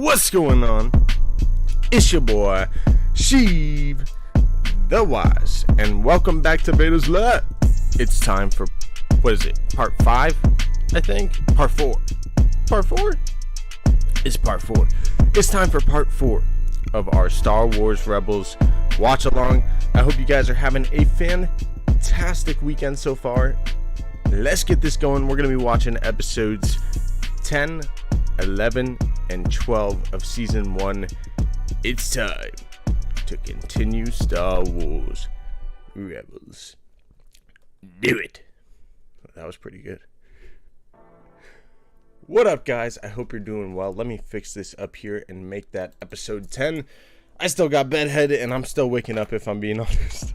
What's going on? It's your boy, Sheiv, the Wise, and welcome back to Vader's Lab. It's time for, what is it, part 5, I think? Part 4. Part 4? It's part 4. It's time for part 4 of our Star Wars Rebels watch along. I hope you guys are having a fantastic weekend so far. Let's get this going. We're going to be watching episodes 10, 11, and 12 of season 1. It's time to continue Star Wars Rebels. Do it. That was pretty good. What up, guys? I hope you're doing well. Let me fix this up here and make that episode 10. I still got bedhead and I'm still waking up, if I'm being honest.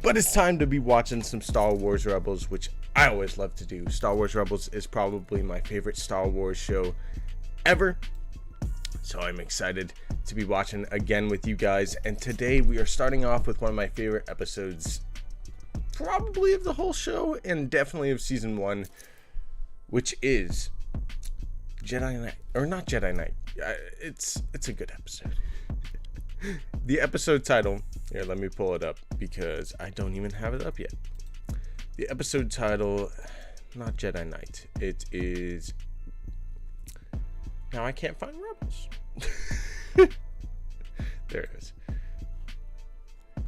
But it's time to be watching some Star Wars Rebels, which I always love to do. Star Wars Rebels is probably my favorite Star Wars show ever. So I'm excited to be watching again with you guys. And today we are starting off with one of my favorite episodes, probably of the whole show and definitely of season 1, which is Jedi Knight, or not Jedi Knight. It's a good episode. The episode title, here, let me pull it up because I don't even have it up yet. The episode title, not Jedi Knight. It is, now I can't find Rebels. There it is.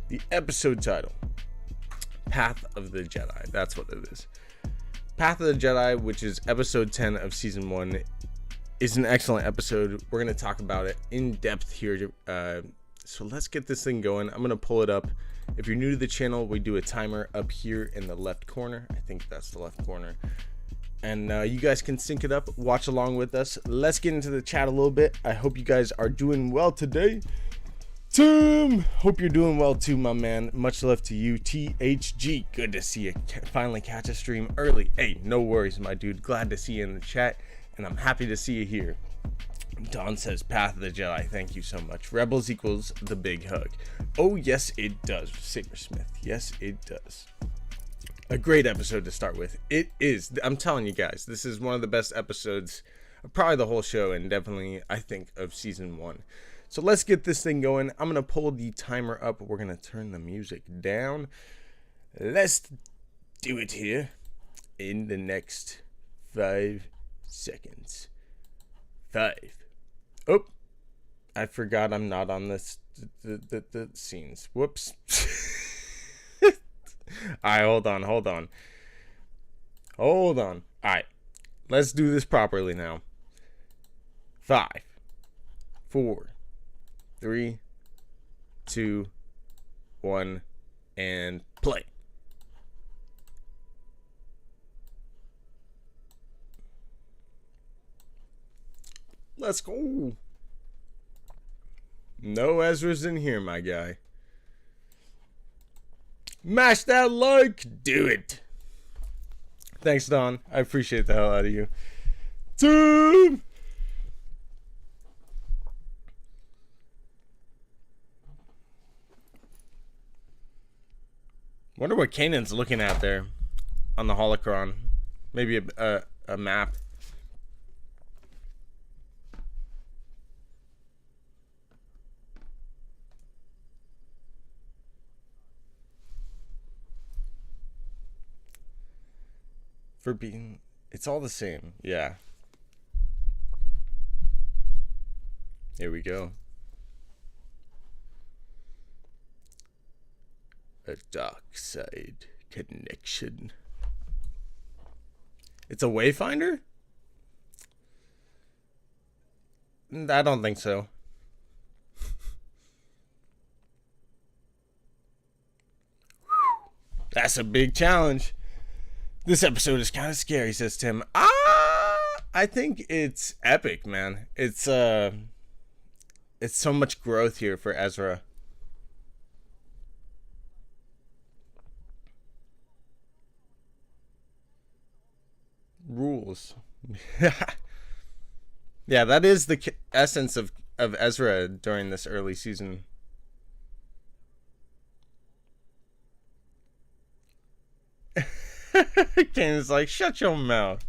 The episode title, Path of the Jedi. That's what it is. Path of the Jedi, which is episode 10 of season 1, is an excellent episode. We're going to talk about it in depth here. So let's get this thing going. I'm going to pull it up. If you're new to the channel, we do a timer up here in the left corner. I think that's the left corner. And you guys can sync it up, watch along with us. Let's get into the chat a little bit. I hope you guys are doing well today. Tim, hope you're doing well too, my man. Much love to you. THG, good to see you finally catch a stream early. Hey, no worries, my dude. Glad to see you in the chat, and I'm happy to see you here. Don says, Path of the Jedi, thank you so much. Rebels equals the big hug. Oh, yes, it does, Sabersmith. Yes, it does. A great episode to start with. It is. I'm telling you guys, this is one of the best episodes of probably the whole show, and definitely, I think, of season 1. So let's get this thing going. I'm going to pull the timer up. We're going to turn the music down. Let's do it here in the next 5 seconds. 5. Oh, I forgot I'm not on this the scenes. Whoops. All right, hold on. All right, let's do this properly now. 5, 4, 3, 2, 1, and play. Let's go. No Ezra's in here, my guy. Mash that like. Do it. Thanks, Don. I appreciate the hell out of you. Team. Wonder what Kanan's looking at there on the holocron. Maybe a map. For being, it's all the same. Yeah. Here we go. A dark side connection. It's a wayfinder? I don't think so. That's a big challenge. This episode is kind of scary, says Tim. I think it's epic, man. It's so much growth here for Ezra. Rules. Yeah, that is the essence of Ezra during this early season. Kane's like, shut your mouth.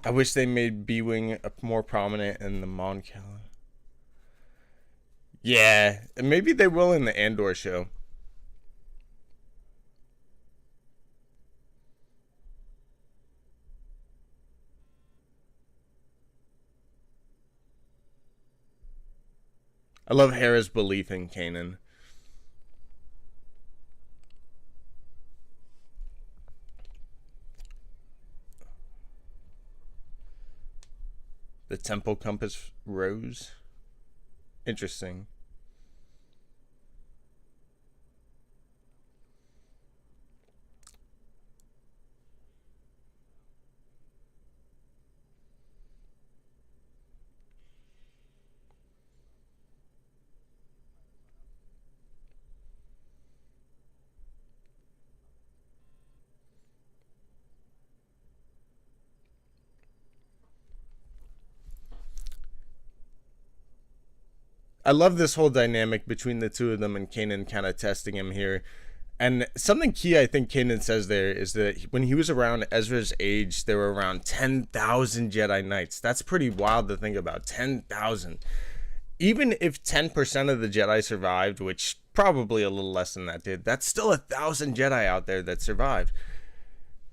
I wish they made B-Wing more prominent in the Mon Cal. Yeah, maybe they will in the Andor show. I love Hera's belief in Kanan. The Temple Compass Rose. Interesting. I love this whole dynamic between the two of them and Kanan kind of testing him here. And something key I think Kanan says there is that when he was around Ezra's age, there were around 10,000 Jedi Knights. That's pretty wild to think about. 10,000. Even if 10% of the Jedi survived, which probably a little less than that did, that's still 1,000 Jedi out there that survived.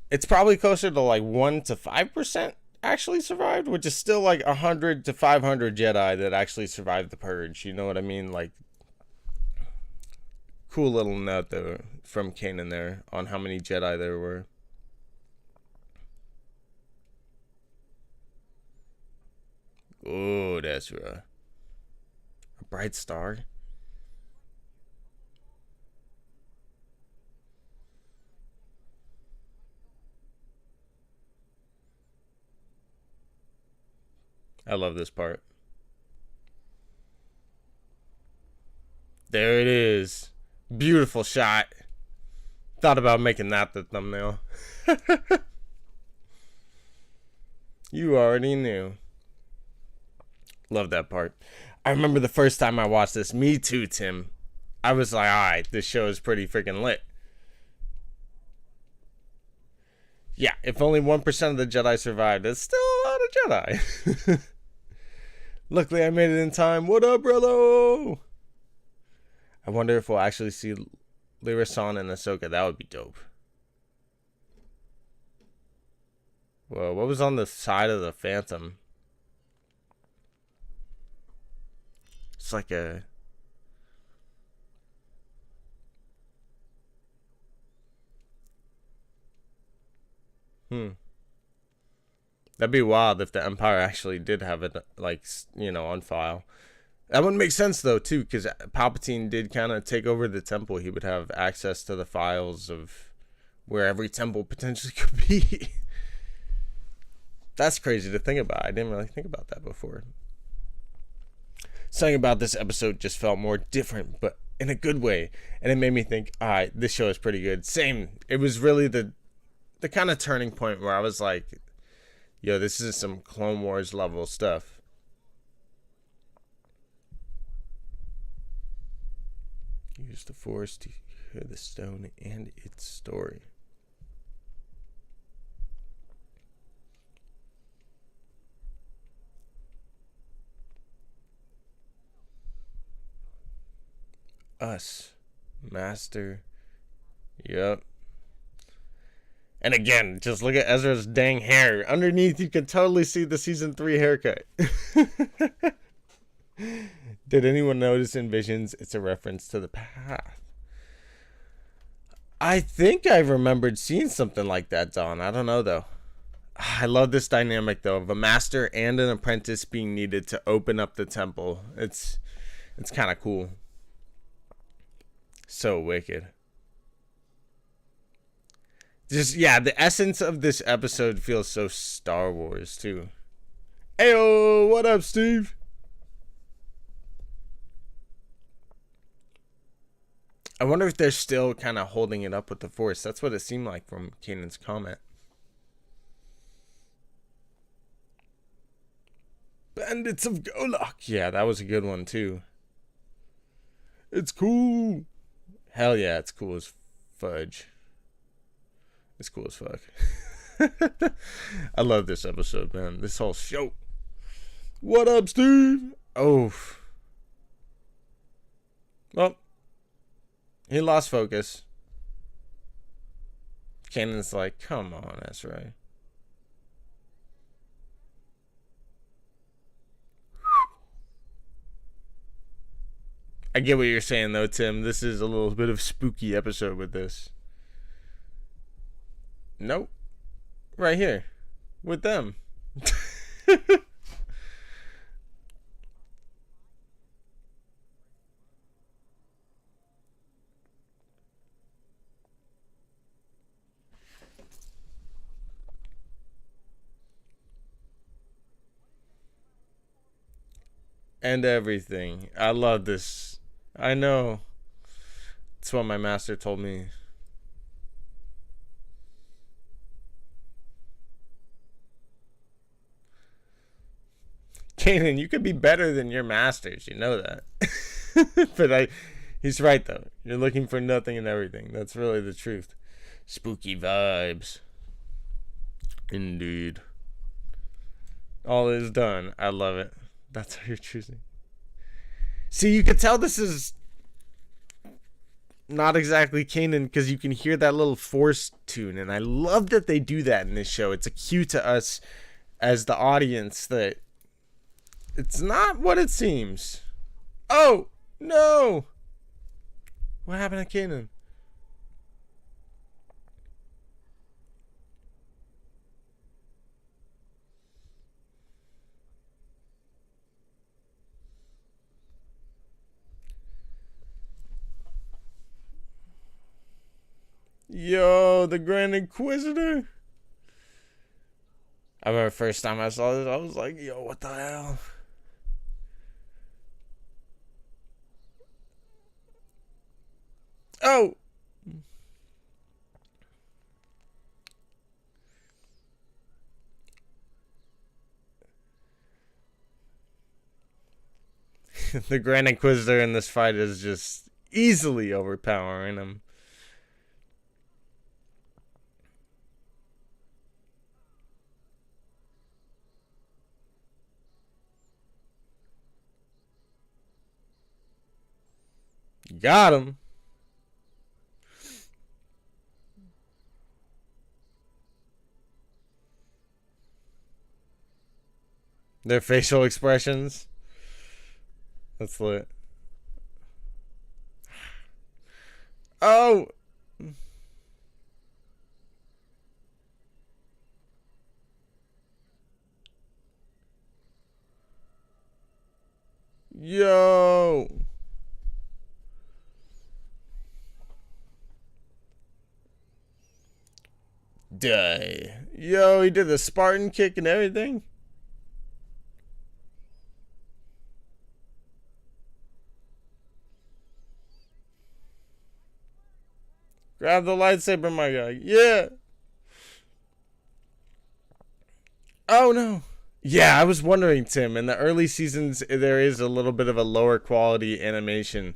It's probably closer to like 1 to 5% actually survived, which is still like 100 to 500 Jedi that actually survived the Purge. You know what I mean? Like, cool little note though from Kanan there on how many Jedi there were. Good, Ezra. A bright star. I love this part. There it is. Beautiful shot. Thought about making that the thumbnail. You already knew. Love that part. I remember the first time I watched this. Me too, Tim. I was like, alright, this show is pretty freaking lit. Yeah, if only 1% of the Jedi survived, it's still a lot of Jedi. Luckily, I made it in time. What up, Brillo? I wonder if we'll actually see Lyra San and Ahsoka. That would be dope. Whoa, what was on the side of the Phantom? It's like a... That'd be wild if the Empire actually did have it, like, you know, on file. That would make sense, though, too, because Palpatine did kind of take over the temple. He would have access to the files of where every temple potentially could be. That's crazy to think about. I didn't really think about that before. Something about this episode just felt more different, but in a good way. And it made me think, all right, this show is pretty good. Same. It was really the kind of turning point where I was like, yo, this is some Clone Wars level stuff. Use the Force to hear the stone and its story. Us. Master. Yep. And again, just look at Ezra's dang hair. Underneath, you can totally see the season 3 haircut. Did anyone notice in Visions it's a reference to the path? I think I remembered seeing something like that, Don. I don't know, though. I love this dynamic, though, of a master and an apprentice being needed to open up the temple. It's kind of cool. So wicked. Just, yeah, the essence of this episode feels so Star Wars, too. Ayo, what up, Steve? I wonder if they're still kind of holding it up with the Force. That's what it seemed like from Kanan's comment. Bandits of Golok. Yeah, that was a good one, too. It's cool. Hell yeah, it's cool as fudge. It's cool as fuck. I love this episode, man. This whole show. What up, Steve? Oh. Well, he lost focus. Kanan's like, come on, that's right. I get what you're saying, though, Tim. This is a little bit of spooky episode with this. Nope. Right here. With them. And everything. I love this. I know. It's what my master told me. Kanan, you could be better than your masters. You know that. But he's right, though. You're looking for nothing and everything. That's really the truth. Spooky vibes. Indeed. All is done. I love it. That's how you're choosing. See, you could tell this is not exactly Kanan because you can hear that little force tune. And I love that they do that in this show. It's a cue to us as the audience that it's not what it seems. Oh, no. What happened to Kanan? Yo, the Grand Inquisitor. I remember the first time I saw this, I was like, yo, what the hell? Oh! The Grand Inquisitor in this fight is just easily overpowering him. Got him. Their facial expressions. That's lit. Oh! Yo! Die. Yo, he did the Spartan kick and everything. Grab the lightsaber, my guy. Yeah. Oh, no. Yeah, I was wondering, Tim. In the early seasons, there is a little bit of a lower quality animation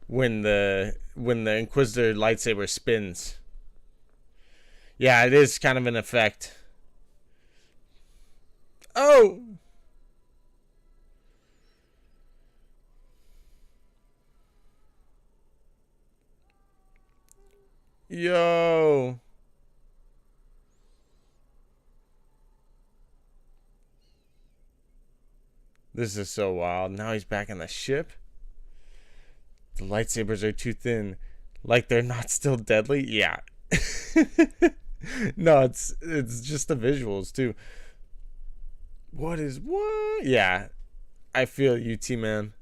when the Inquisitor lightsaber spins. Yeah, it is kind of an effect. Oh! Yo! This is so wild. Now he's back on the ship. The lightsabers are too thin. Like they're not still deadly? Yeah. No, it's just the visuals too. What? Yeah. I feel you, T-Man.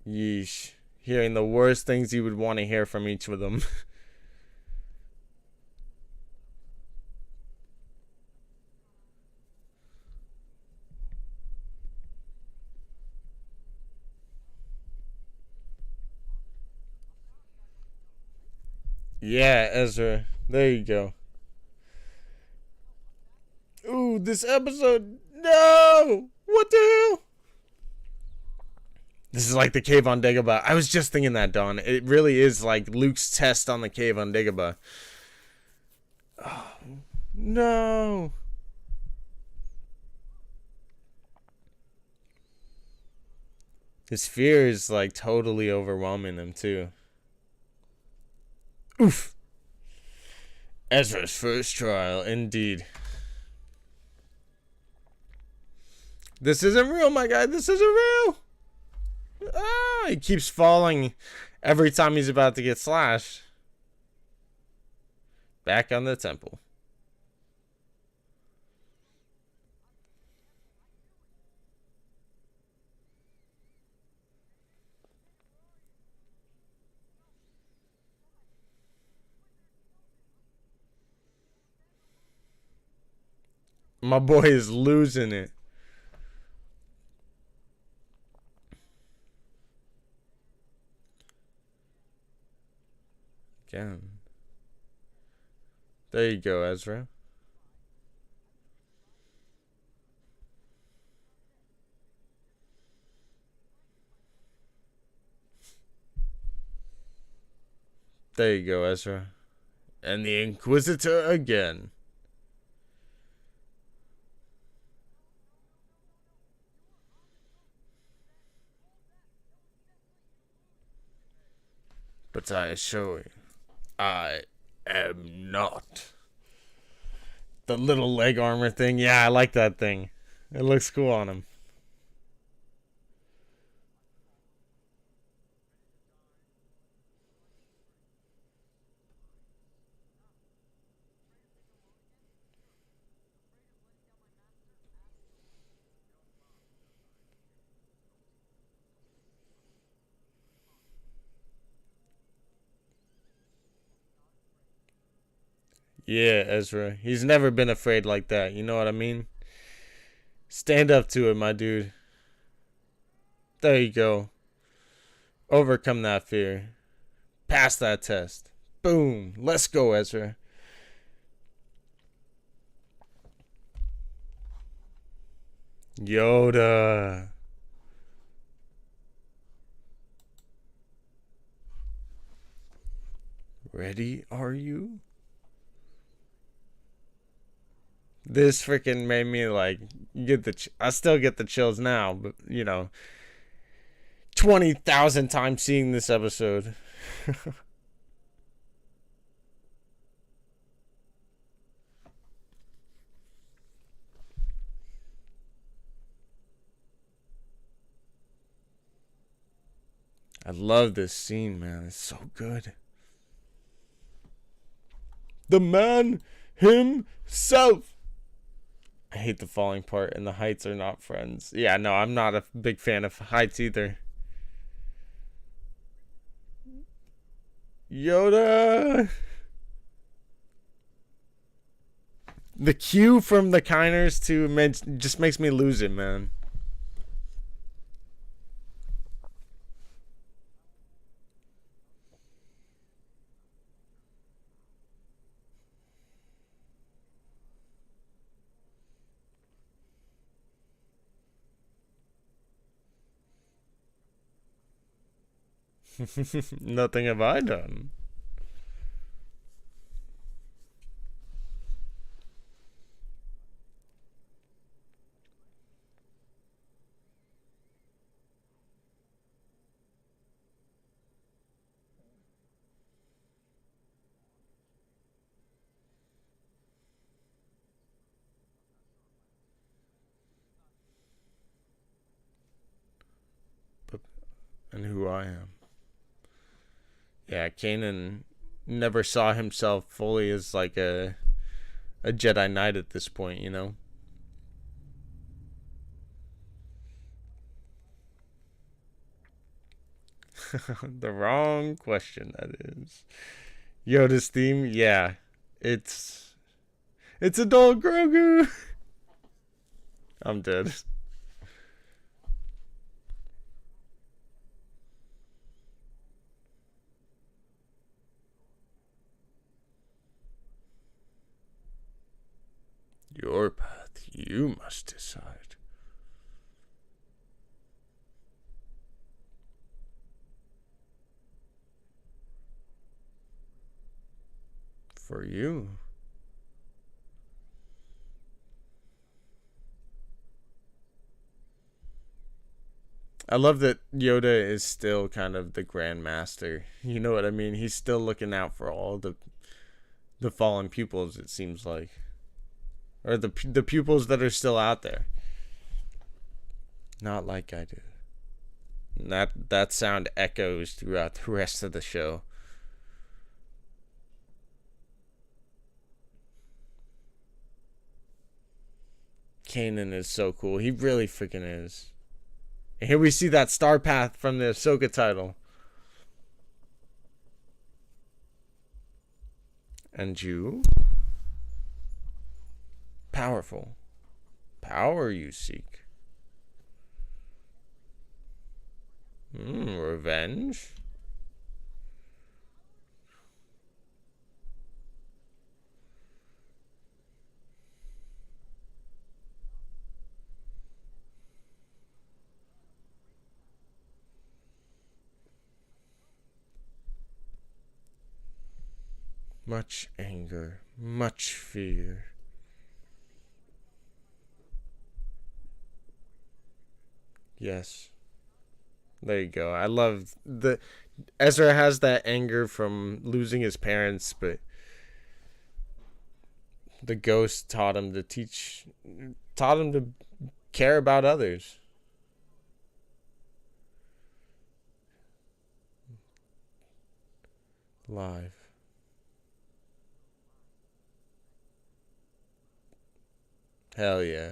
Yeesh. Hearing the worst things you would want to hear from each of them. Yeah, Ezra. There you go. of this episode. No! What the hell? This is like the cave on Dagobah. I was just thinking that, Dawn. It really is like Luke's test on the cave on Dagobah. Oh, no. His fear is like totally overwhelming him too. Oof. Ezra's first trial, indeed. This isn't real, my guy. This isn't real. Ah, he keeps falling every time he's about to get slashed. Back on the temple. My boy is losing it. Again. There you go, Ezra. There you go, Ezra. And the Inquisitor again. But I assure you, I am not. The little leg armor thing, yeah, I like that thing. It looks cool on him. Yeah, Ezra. He's never been afraid like that. You know what I mean? Stand up to it, my dude. There you go. Overcome that fear. Pass that test. Boom. Let's go, Ezra. Yoda. Ready, are you? This freaking made me like get the. I still get the chills now, but you know, 20,000 times seeing this episode. I love this scene, man. It's so good. The man himself. I hate the falling part, and the heights are not friends. Yeah, no, I'm not a big fan of heights either. Yoda. The cue from the Kiners to just makes me lose it, man. Nothing have I done. And who I am. Yeah, Kanan never saw himself fully as like a Jedi Knight at this point, you know? The wrong question, that is. Yoda's theme, yeah. It's adult Grogu. I'm dead. Your path, must decide. For you. I love that Yoda is still kind of the Grand Master. You know what I mean? He's still looking out for all the fallen pupils, it seems like. Or the pupils that are still out there. Not like I do. And that sound echoes throughout the rest of the show. Kanan is so cool. He really freaking is. And here we see that star path from the Ahsoka title. And you? Powerful. Power you seek. Revenge? Much anger, much fear. Yes. There you go. I love the Ezra has that anger from losing his parents, but the ghost taught him to care about others. Live. Hell yeah.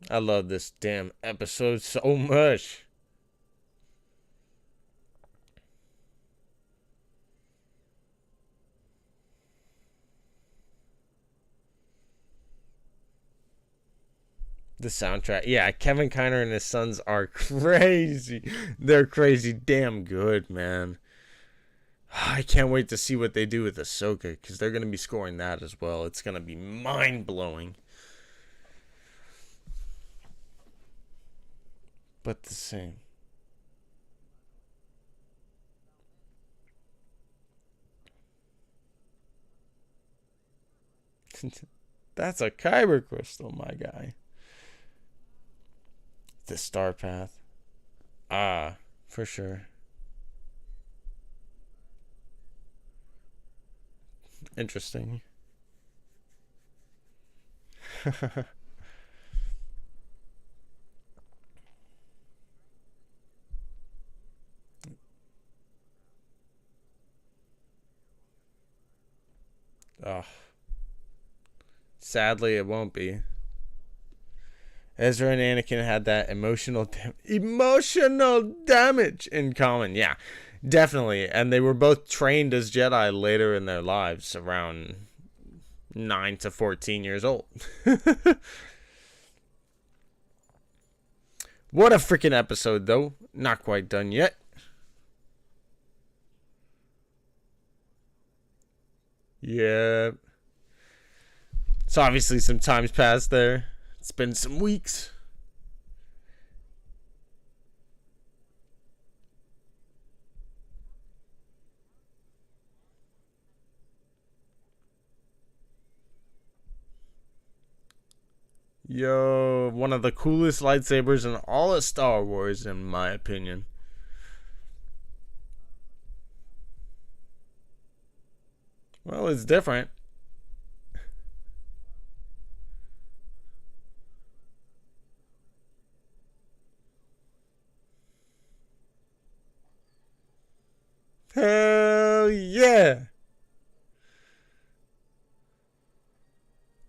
I love this damn episode so much. The soundtrack. Yeah, Kevin Kiner and his sons are crazy. They're crazy damn good, man. I can't wait to see what they do with Ahsoka, because they're going to be scoring that as well. It's going to be mind-blowing. But the same. That's a kyber crystal, my guy. The star path. Ah, for sure. Interesting. Oh. Sadly, it won't be. Ezra and Anakin had that emotional damage in common. Yeah, definitely. And they were both trained as Jedi later in their lives, around 9 to 14 years old. What a freaking episode, though. Not quite done yet. Yeah. So obviously some time's passed there. It's been some weeks. Yo, one of the coolest lightsabers in all of Star Wars, in my opinion. Well, it's different. Hell yeah.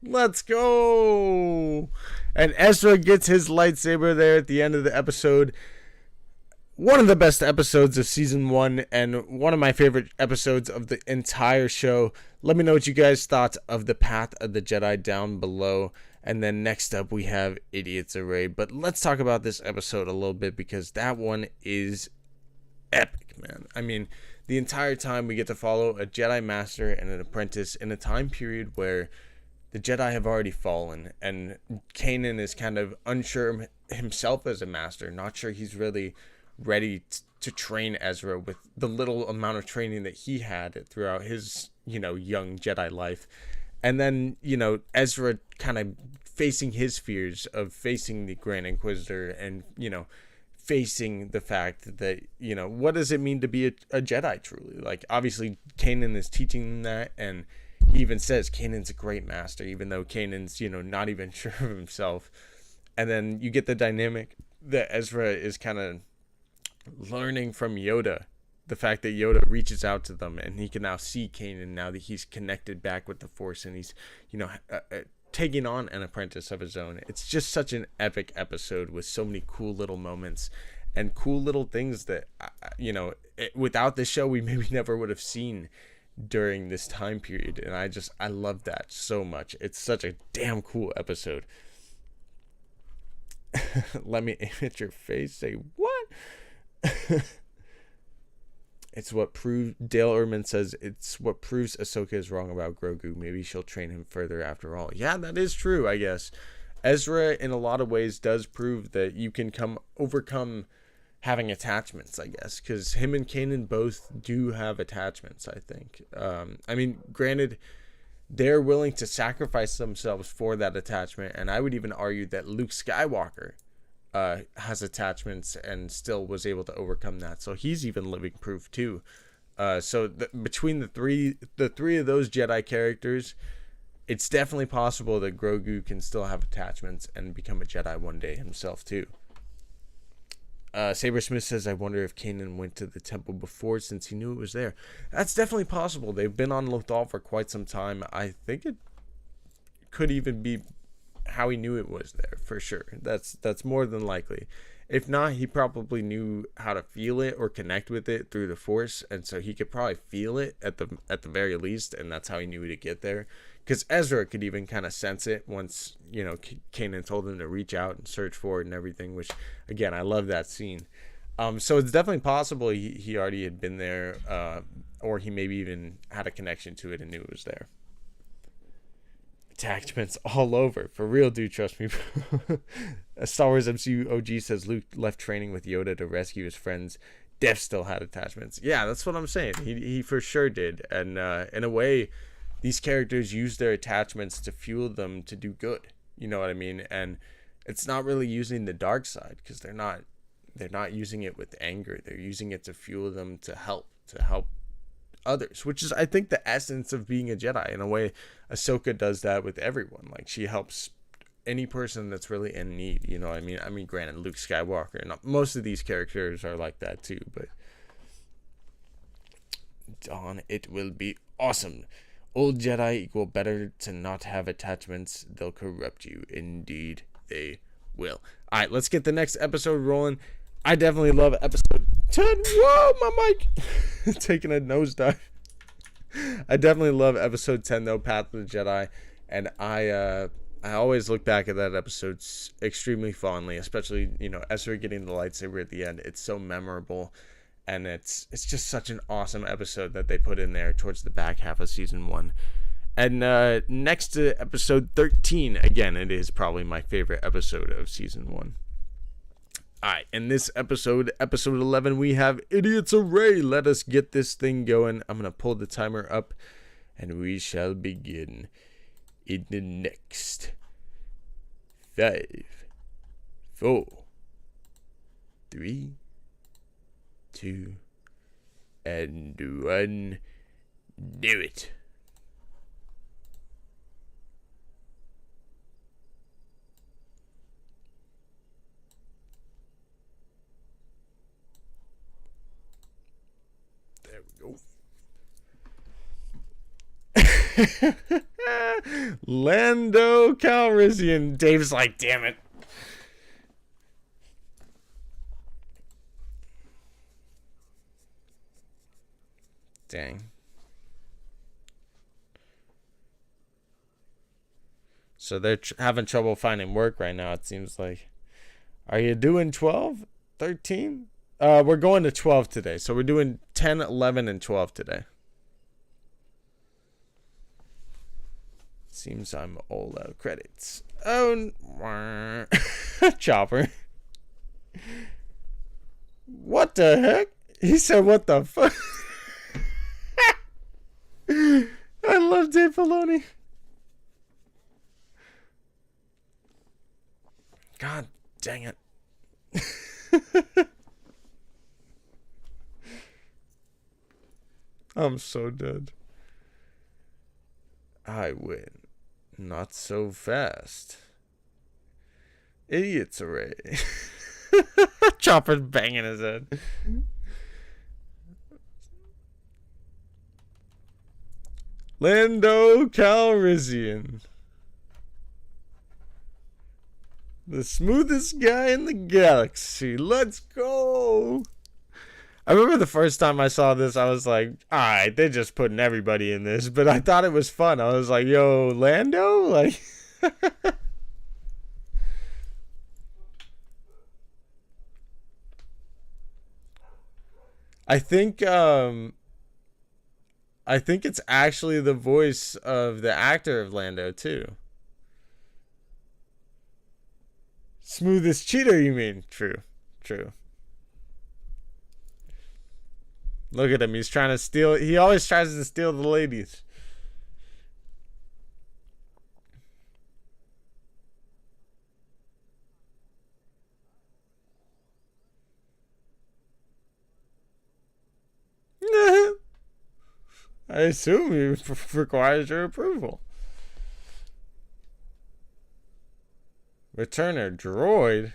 Let's go. And Ezra gets his lightsaber there at the end of the episode. One of the best episodes of season 1 and one of my favorite episodes of the entire show. Let me know what you guys thought of the Path of the Jedi down below. And then next up we have Idiot's Array. But let's talk about this episode a little bit, because that one is epic, man. I mean, the entire time we get to follow a Jedi Master and an apprentice in a time period where the Jedi have already fallen, and Kanan is kind of unsure himself as a master, not sure he's really ready to train Ezra with the little amount of training that he had throughout his, young Jedi life. And then, Ezra kind of facing his fears of facing the Grand Inquisitor and, facing the fact that, what does it mean to be a Jedi truly? Like, obviously, Kanan is teaching them that, and he even says Kanan's a great master, even though Kanan's, not even sure of himself. And then you get the dynamic that Ezra is kind of learning from Yoda. The fact that Yoda reaches out to them and he can now see Kanan now that he's connected back with the Force, and he's, taking on an apprentice of his own. It's just such an epic episode with so many cool little moments and cool little things that, without this show, we maybe never would have seen during this time period. And I love that so much. It's such a damn cool episode. Let me aim at your face. Say what? It's what proves, Dale Ehrman says, it's what proves Ahsoka is wrong about Grogu. Maybe she'll train him further after all. Yeah, that is true, I guess. Ezra, in a lot of ways, does prove that you can overcome having attachments, I guess. Because him and Kanan both do have attachments, I think. I mean, granted, they're willing to sacrifice themselves for that attachment. And I would even argue that Luke Skywalker has attachments and still was able to overcome that, so he's even living proof too. Between the three of those Jedi characters, it's definitely possible that Grogu can still have attachments and become a Jedi one day himself too. Saber Smith says, I wonder if Kanan went to the temple before since he knew it was there. That's definitely possible. They've been on Lothal for quite some time. I think it could even be how he knew it was there, for sure. That's more than likely. If not, he probably knew how to feel it or connect with it through the Force, and so he could probably feel it at the very least, and that's how he knew to get there. Because Ezra could even kind of sense it once, Kanan told him to reach out and search for it and everything, which, again, I love that scene. So it's definitely possible he already had been there, or he maybe even had a connection to it and knew it was there. Attachments all over, for real, dude, trust me. A Star Wars MCU OG says Luke left training with Yoda to rescue his friends. Def still had attachments. Yeah, that's what I'm saying. He for sure did. And in a way, these characters use their attachments to fuel them to do good. You know what I mean? And it's not really using the dark side, because they're not using it with anger. They're using it to fuel them to help others, which is, I think, the essence of being a Jedi. In a way, Ahsoka does that with everyone. Like, she helps any person that's really in need, you know what I mean? I mean, granted, Luke Skywalker, and most of these characters are like that too, but Dawn, it will be awesome. Old Jedi equal better to not have attachments. They'll corrupt you. Indeed, they will. All right, let's get the next episode rolling. I definitely love episode 10. Whoa, my mic taking a nosedive. I definitely love episode 10 though, Path of the Jedi, and I always look back at that episode extremely fondly, especially, Ezra getting the lightsaber at the end. It's so memorable, and it's just such an awesome episode that they put in there towards the back half of season 1. And next to episode 13, again, it is probably my favorite episode of season 1. Alright, in this episode 11, we have Idiot's Array. Let us get this thing going. I'm going to pull the timer up, and we shall begin in the next 5, 4, 3, 2, and 1. Do it. Lando Calrissian. Dave's like, damn it. Dang. So they're having trouble finding work right now, it seems like. Are you doing 12? 13? We're going to 12 today. So we're doing 10, 11, and 12 today. Seems I'm all out of credits. Oh, Chopper. What the heck? He said, what the fuck? I love Dave Filoni. God dang it. I'm so dead. I win. Not so fast. Idiots array. Chopper's banging his head. Lando Calrissian. The smoothest guy in the galaxy. Let's go. I remember the first time I saw this, I was like, alright, they're just putting everybody in this. But I thought it was fun. I was like, yo, Lando? Like... I think it's actually the voice of the actor of Lando, too. Smoothest cheater, you mean? True. Look at him. He's trying to steal. He always tries to steal the ladies. I assume he requires your approval. Returner droid.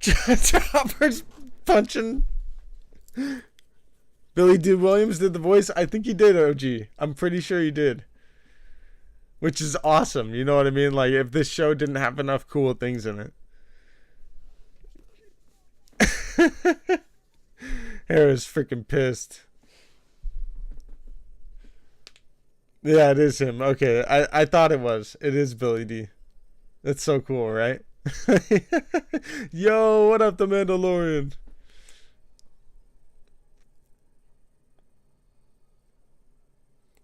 Chopper's punching. Billy D. Williams did the voice. I think he did, OG. I'm pretty sure he did. Which is awesome. You know what I mean? Like, if this show didn't have enough cool things in it. Harris freaking pissed. Yeah, it is him. Okay, I thought it was. It is Billy D. That's so cool, right? Yo, what up, the Mandalorian?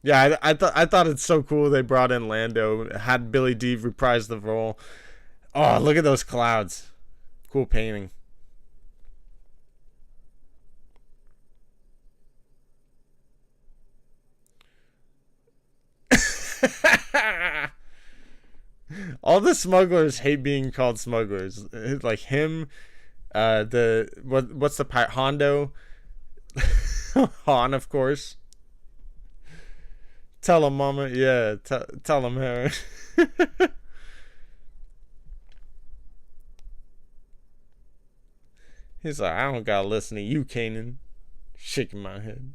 Yeah, I thought it's so cool they brought in Lando, had Billy D reprise the role. Oh, look at those clouds. Cool painting. All the smugglers hate being called smugglers. Like him, what's the pirate? Hondo, Han, of course. Tell him, mama. Yeah, tell him, Harry. He's like, I don't gotta listen to you, Kanan. Shaking my head.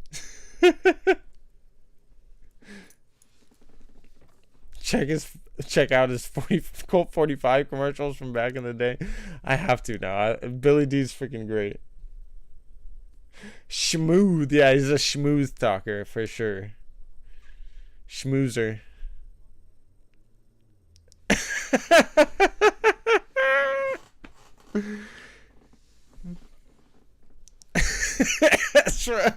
Check out his Colt 45 commercials from back in the day. I have to now. Billy D's freaking great. Schmooth. Yeah, he's a schmooze talker for sure. Schmoozer. That's right.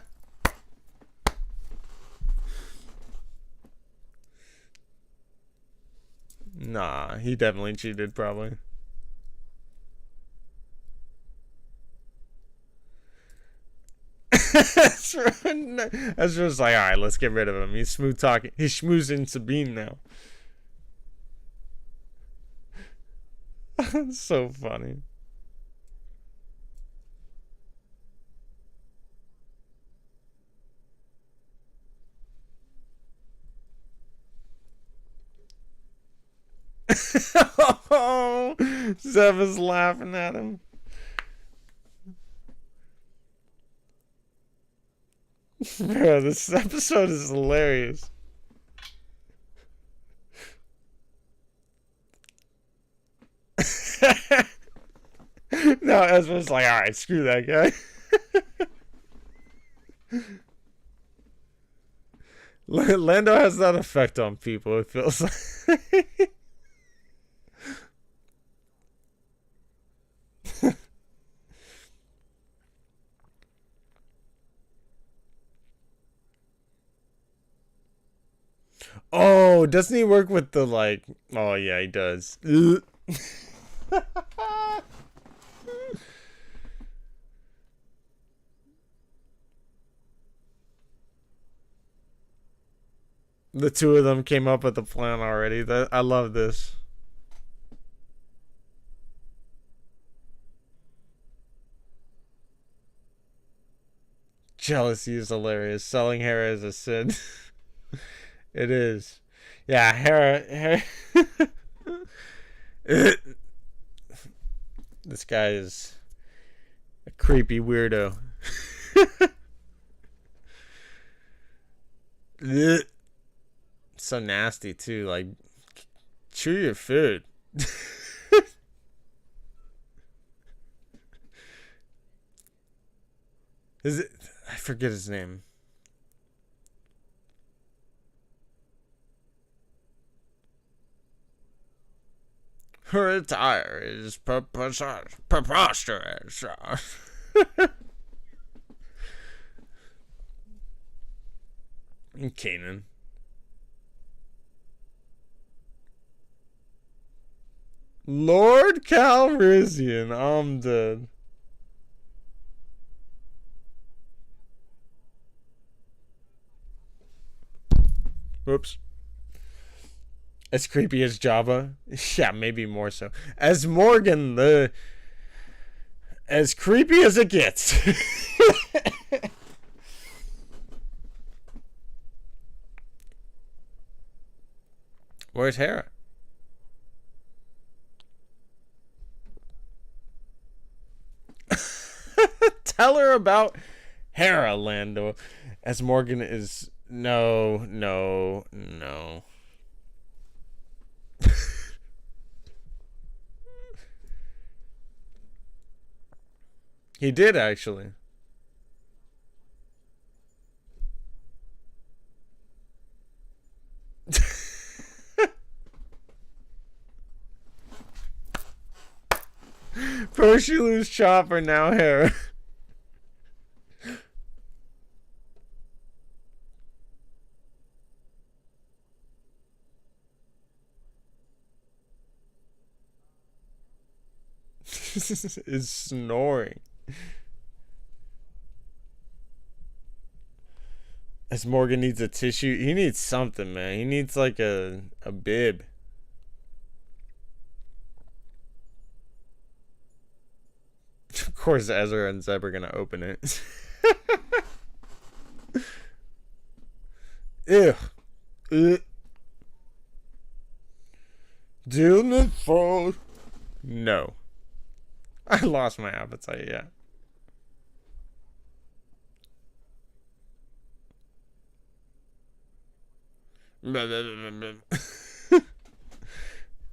Nah, he definitely cheated, probably. Ezra's like, alright, let's get rid of him. He's smooth talking. He's schmoozing Sabine now. That's so funny. Oh, Zev is laughing at him. Bro, this episode is hilarious. Now Ezra's like, alright, screw that guy. Lando has that effect on people, it feels like. Oh, doesn't he work with the like? Oh yeah, he does. The two of them came up with the plan already. I love this. Jealousy is hilarious. Selling Hera is a sin. It is. Yeah, Hera this guy is a creepy weirdo. So nasty too. Like, chew your food. Is it? I forget his name. Her attire is preposterous. Kanan. Lord Calrissian, I'm dead. Whoops. As creepy as Jabba? Yeah, maybe more so. As Morgan, as creepy as it gets. Where's Hera? Tell her about Hera, Lando. As Morgan is... No. He did, actually. First you lose Chopper, now Hera. Is snoring. As Morgan needs a tissue. He needs something, man. He needs like a bib. Of course Ezra and Zeb are gonna open it. Ew. Doing it for... No. I lost my appetite, yeah.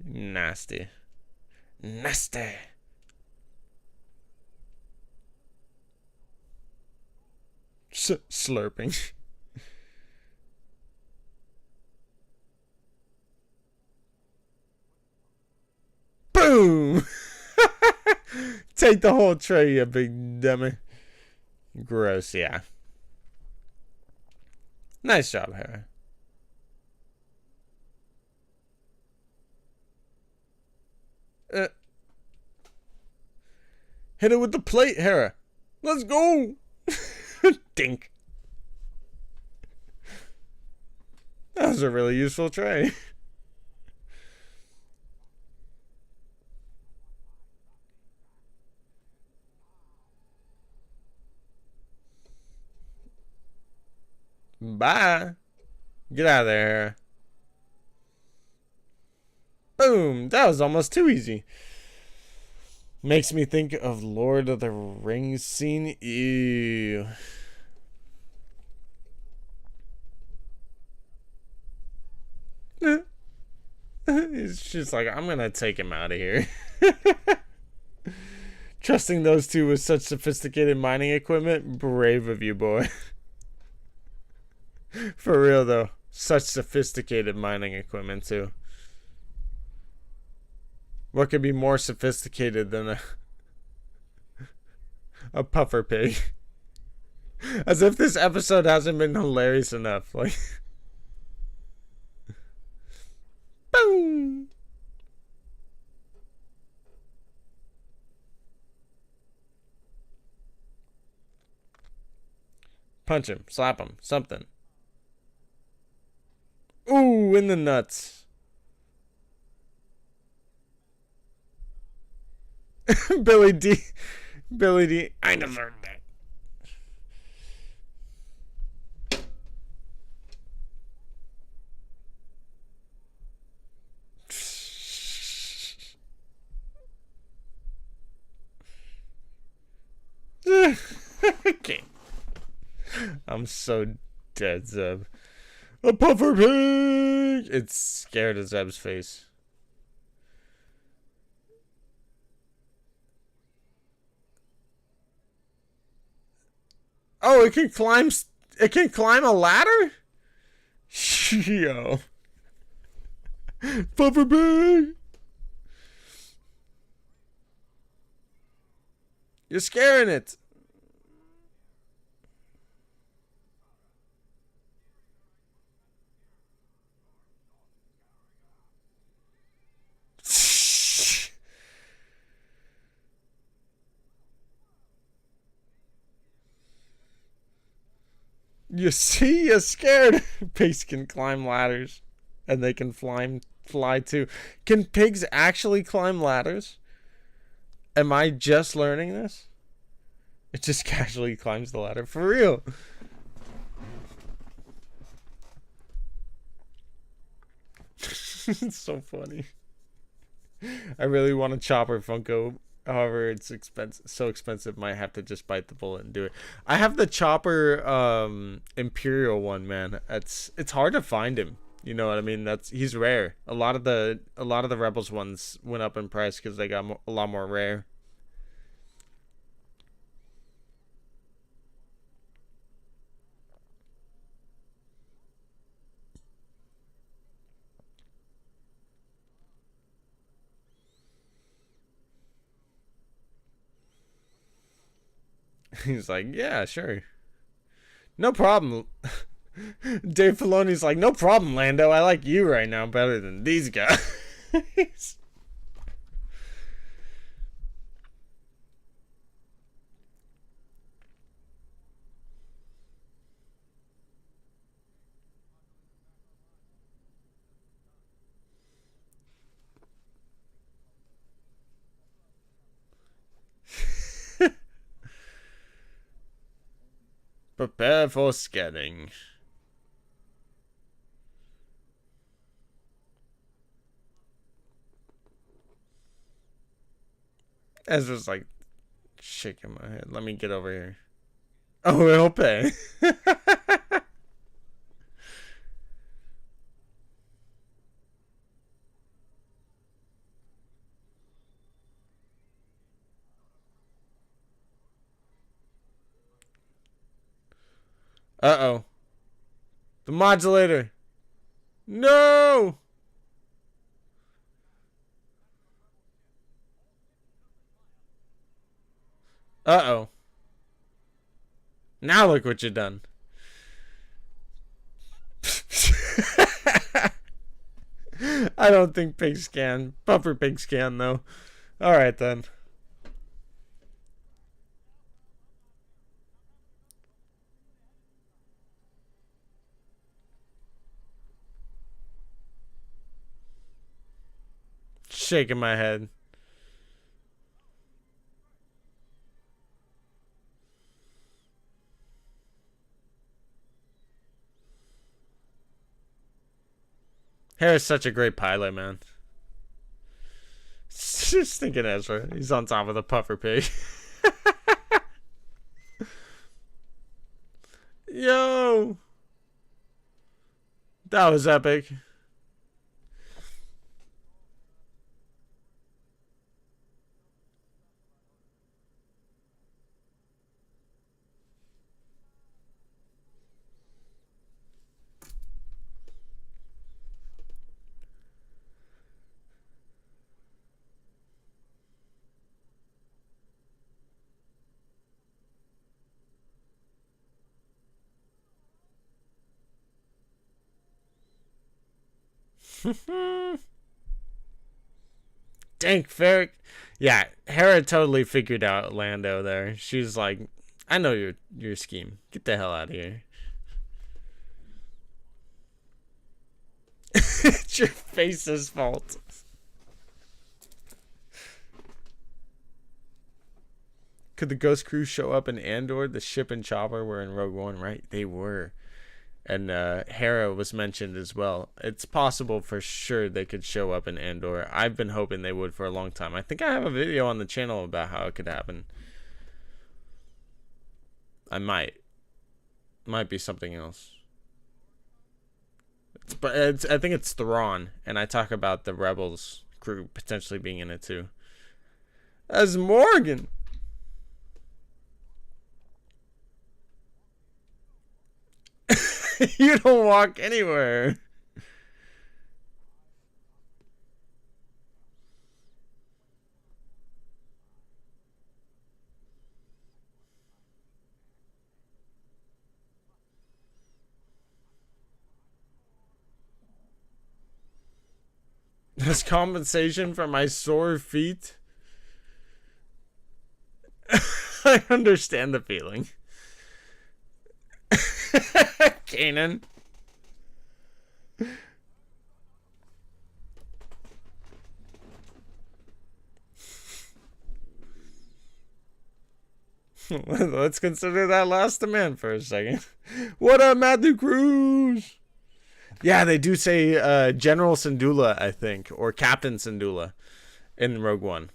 Nasty. Slurping. Boom! Take the whole tray, you big dummy. Gross, yeah. Nice job, Hera. Hit it with the plate, Hera. Let's go! Dink. That was a really useful tray. Bye. Get out of there. Boom. That was almost too easy. Makes me think of Lord of the Rings scene. Ew. It's just like, I'm gonna take him out of here. Trusting those two with such sophisticated mining equipment, brave of you, boy. For real though, such sophisticated mining equipment too. What could be more sophisticated than a puffer pig? As if this episode hasn't been hilarious enough. Like, Boom. Punch him, slap him, something. Ooh, in the nuts. Billy D. Billy D. I deserve that. Okay. I'm so dead, Zeb. A puffer pig! It's scared of Zeb's face. Oh, it can climb. It can climb a ladder? Yo. Puffer pig! You're scaring it. You see, you're scared. Pigs can climb ladders, and they can fly too. Can pigs actually climb ladders? Am I just learning this? It just casually climbs the ladder for real. It's so funny. I really want a Chopper Funko. However, it's expensive. So expensive, might have to just bite the bullet and do it. I have the Chopper Imperial one, man. It's hard to find him. You know what I mean? He's rare. A lot of the Rebels ones went up in price because they got a lot more rare. He's like, yeah, sure. No problem. Dave Filoni's like, no problem, Lando. I like you right now better than these guys. Prepare for scanning. Ezra's like shaking my head. Let me get over here. Oh, it'll pay. Uh-oh. The modulator. No! Uh-oh. Now look what you done. I don't think pigs can. Buffer pigs can, though. Alright, then. Shaking my head. Harry's such a great pilot, man. Just thinking Ezra. He's on top of the puffer pig. Yo! That was epic. Dank Ferric. Yeah, Hera totally figured out Lando there. She was like, I know your scheme. Get the hell out of here. It's your face's fault. Could the Ghost Crew show up in Andor? The ship and Chopper were in Rogue One, right? They were. And Hera was mentioned as well. It's possible for sure they could show up in Andor. I've been hoping they would for a long time. I think I have a video on the channel about how it could happen. I might. Might be something else. I think it's Thrawn, and I talk about the Rebels crew potentially being in it too. As Morgan. You don't walk anywhere. As compensation for my sore feet. I understand the feeling. Kanan. Let's consider that last demand for a second. What up, Matthew Cruz? Yeah, they do say General Syndulla, I think, or Captain Syndulla in Rogue One.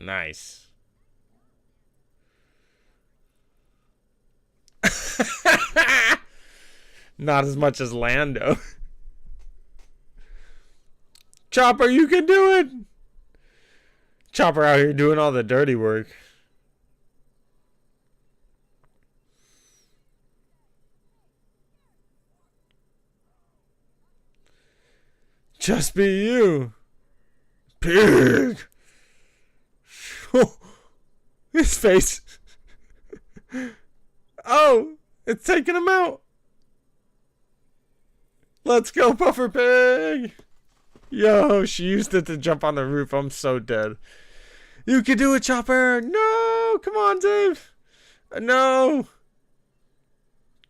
Nice. Not as much as Lando. Chopper, you can do it. Chopper out here doing all the dirty work. Just be you. Pig. His face. Oh, it's taking him out. Let's go, Puffer Pig. Yo, she used it to jump on the roof. I'm so dead. You can do it, Chopper. No, come on, Dave. No.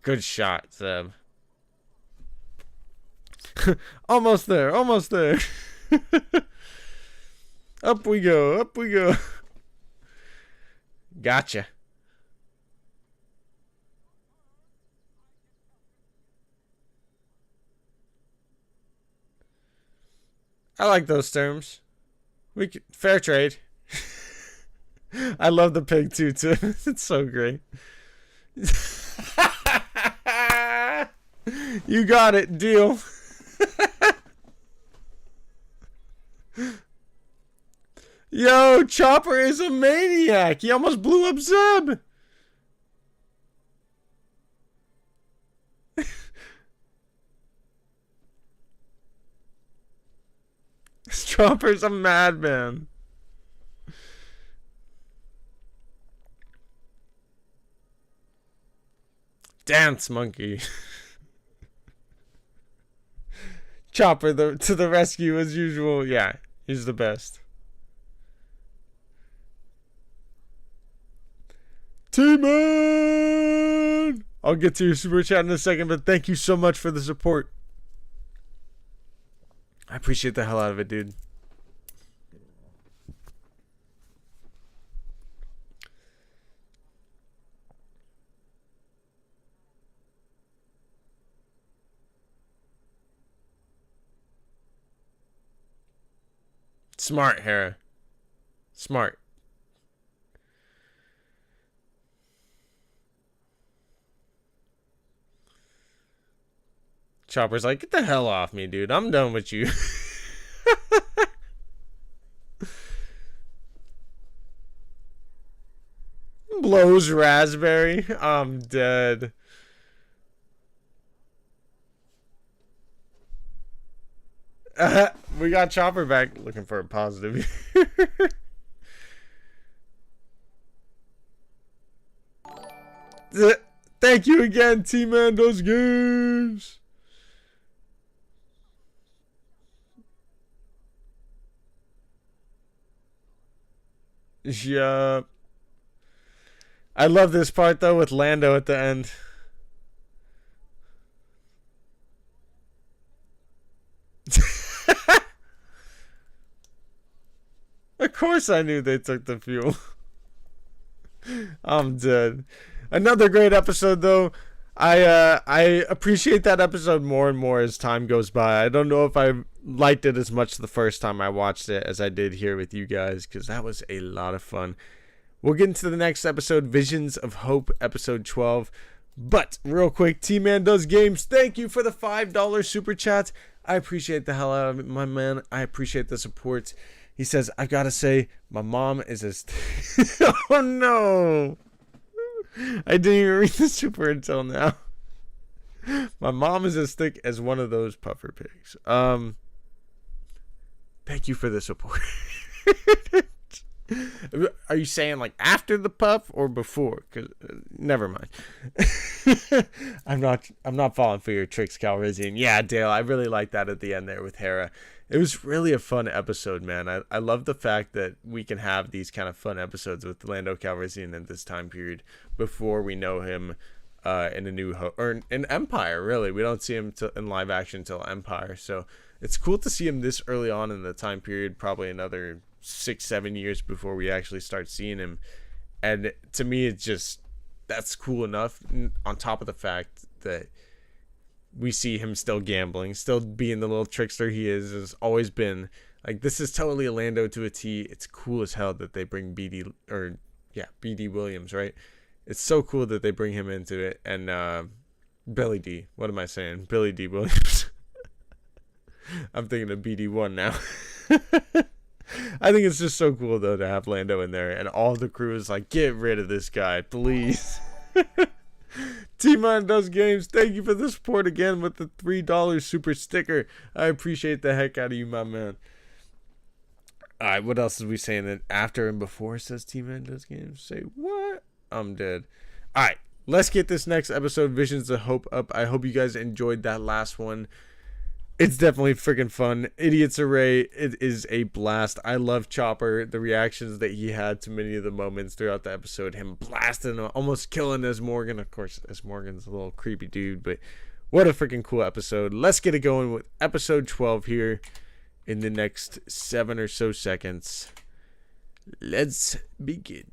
Good shot, Zeb. Almost there, almost there. Up we go, up we go. Gotcha. I like those terms. Fair trade. I love the pig too. It's so great. You got it. Deal. Yo, Chopper is a maniac. He almost blew up Zeb. Chopper's a madman. Dance monkey. Chopper to the rescue as usual. Yeah, he's the best. T-Man! I'll get to your super chat in a second, but thank you so much for the support. I appreciate the hell out of it, dude. Smart, Hera. Smart. Chopper's like, get the hell off me, dude. I'm done with you. Blows raspberry. I'm dead. We got Chopper back. Looking for a positive. Thank you again, T-Man Does Games. Yeah. I love this part though with Lando at the end. Of course I knew they took the fuel. I'm dead. Another great episode though. I appreciate that episode more and more as time goes by. I don't know if I liked it as much the first time I watched it as I did here with you guys, because that was a lot of fun. We'll get into the next episode, Visions of Hope, episode 12. But real quick, T-Man Does Games, thank you for the $5 super chat. I appreciate the hell out of it, my man. I appreciate the support. He says, I gotta say, my mom is as... Oh no! I didn't even read the super until now. My mom is as thick as one of those puffer pigs. Thank you for the support. Are you saying like after the puff or before? Cause never mind. I'm not falling for your tricks, Calrissian. Yeah, Dale, I really like that at the end there with Hera. It was really a fun episode, man. I love the fact that we can have these kind of fun episodes with Lando Calrissian in this time period before we know him in A New Hope, or in Empire, really. We don't see him in live action until Empire. So it's cool to see him this early on in the time period, probably another 6-7 years before we actually start seeing him. And to me, it's just, that's cool enough, on top of the fact that we see him still gambling, still being the little trickster he has always been. Like, this is totally a Lando to a T. It's cool as hell that they bring BD Williams, right? It's so cool that they bring him into it. And Billy D, what am I saying? Billy D Williams. I'm thinking of BD1 now. I think it's just so cool though to have Lando in there, and all the crew is like, get rid of this guy, please. T-Man Does Games, thank you for the support again with the $3 super sticker. I appreciate the heck out of you, my man. Alright, what else is we saying? That after and before says T-Man Does Games? Say what? I'm dead. Alright, let's get this next episode, Visions of Hope, up. I hope you guys enjoyed that last one. It's definitely freaking fun. Idiot's Array, it is a blast. I love Chopper, the reactions that he had to many of the moments throughout the episode. Him blasting, almost killing as Morgan. Of course, as Morgan's a little creepy dude, but what a freaking cool episode. Let's get it going with episode 12 here in the next 7 or so seconds. Let's begin.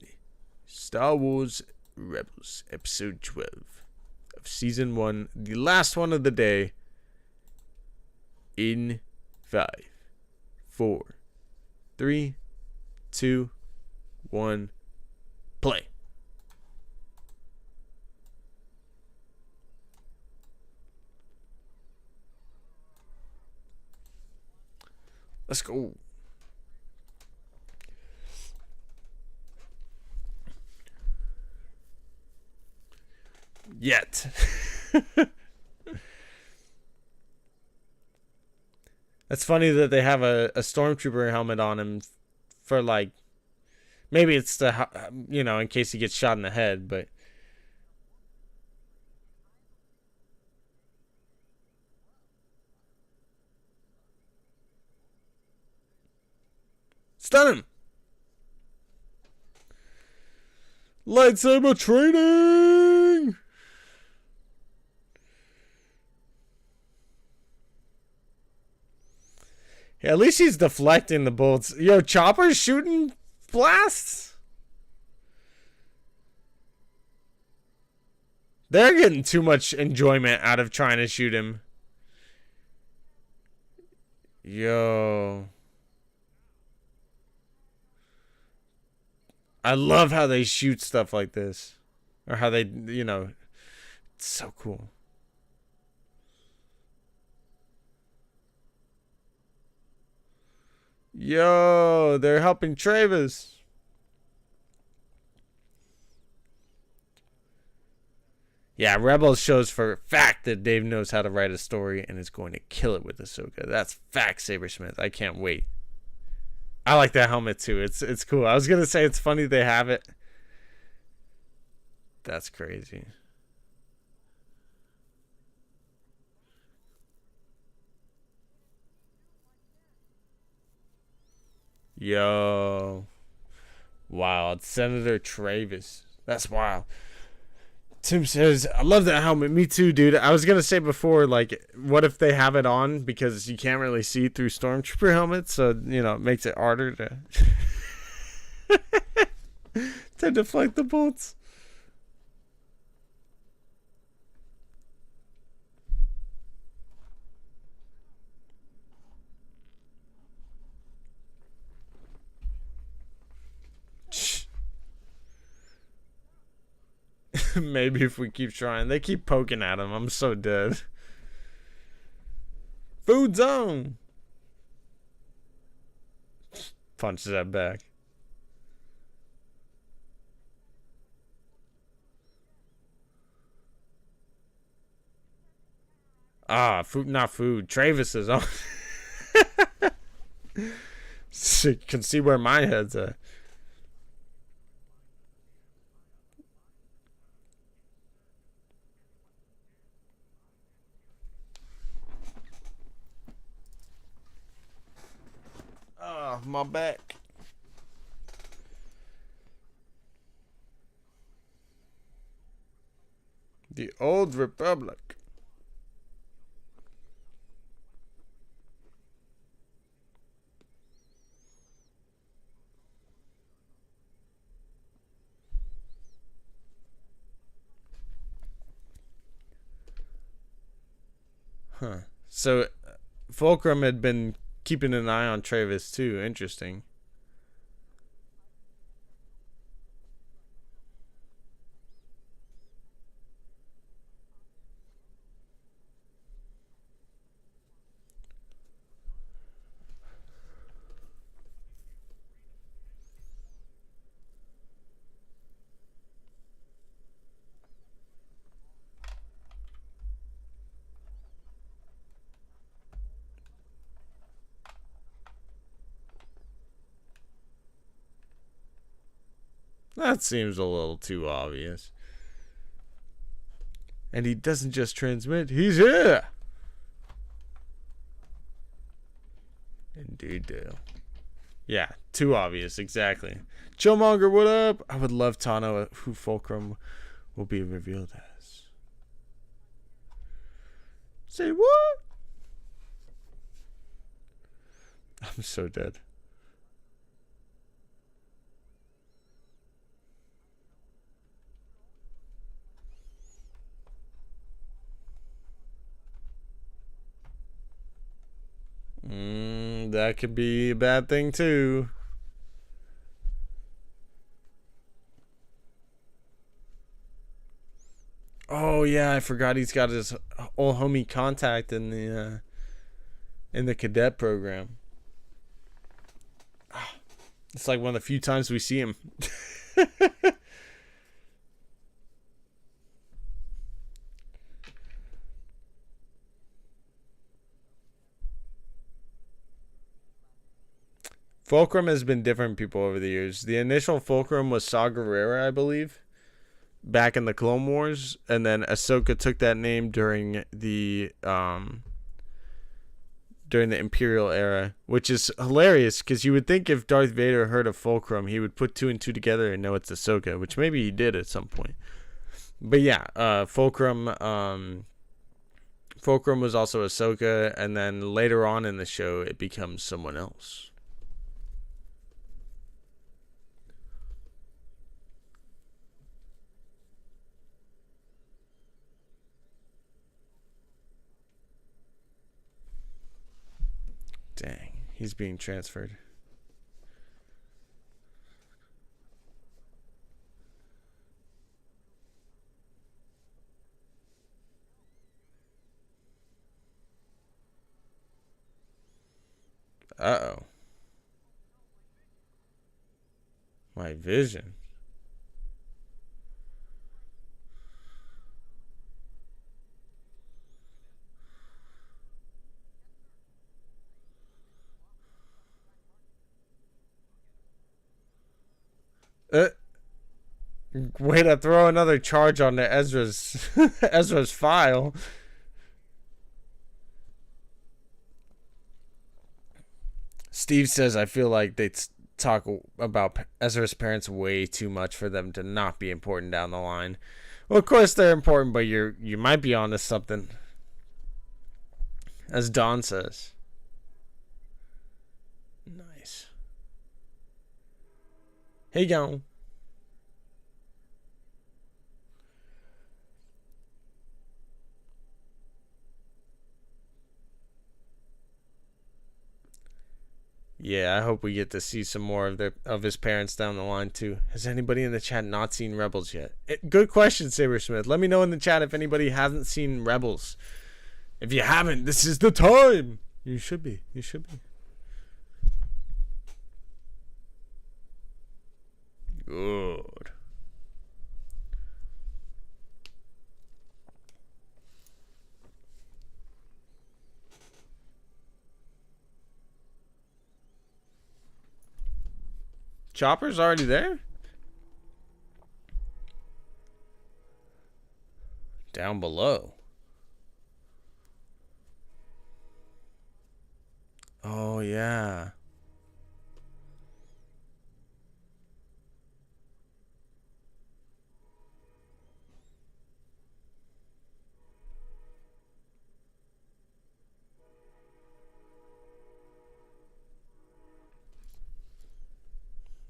Star Wars Rebels, episode 12 of season 1, the last one of the day. In 5, 4, 3, 2, 1, play. Let's go. Yet. It's funny that they have a stormtrooper helmet on him for, like, maybe it's to, you know, in case he gets shot in the head, but stun him. Lightsaber training. Yeah, at least he's deflecting the bullets. Yo, Chopper's shooting blasts? They're getting too much enjoyment out of trying to shoot him. Yo. I love how they shoot stuff like this. Or how they, you know, it's so cool. Yo, they're helping Travis. Yeah, Rebels shows for a fact that Dave knows how to write a story and is going to kill it with Ahsoka. That's fact, Sabersmith. I can't wait. I like that helmet too. It's cool. I was gonna say it's funny they have it. That's crazy. Yo. Wild. Senator Travis. That's wild. Tim says, I love that helmet. Me too, dude. I was going to say before, like, what if they have it on because you can't really see through Stormtrooper helmets? So, you know, it makes it harder to, to deflect the bolts. Maybe if we keep trying. They keep poking at him. I'm so dead. Food zone. Punches that back. Ah, food, not food. Travis is on. So you can see where my head's at. Oh, my back. The Old Republic. Huh. So, Fulcrum had been keeping an eye on Travis too. Interesting. That seems a little too obvious. And he doesn't just transmit, he's here! Indeed, Dale. Yeah, too obvious, exactly. Chillmonger, what up? I would love to know who Fulcrum will be revealed as. Say what? I'm so dead. That could be a bad thing too. Oh yeah, I forgot he's got his old homie contact in the cadet program. It's like one of the few times we see him. Fulcrum has been different people over the years. The initial Fulcrum was Saw Gerrera, I believe, back in the Clone Wars, and then Ahsoka took that name during the Imperial era, which is hilarious because you would think if Darth Vader heard of Fulcrum, he would put two and two together and know it's Ahsoka, which maybe he did at some point. But yeah, Fulcrum was also Ahsoka, and then later on in the show, it becomes someone else. Dang, he's being transferred. Uh-oh. My vision. Way to throw another charge on the Ezra's file. Steve says, I feel like they talk about Ezra's parents way too much for them to not be important down the line. Well, of course they're important, but you might be onto something. As Don says. Nice. Hey, go. Yeah, I hope we get to see some more of his parents down the line too. Has anybody in the chat not seen Rebels yet? Good question, Sabersmith. Let me know in the chat if anybody hasn't seen Rebels. If you haven't, this is the time. You should be. You should be. Good. Chopper's already there? Down below. Oh, yeah.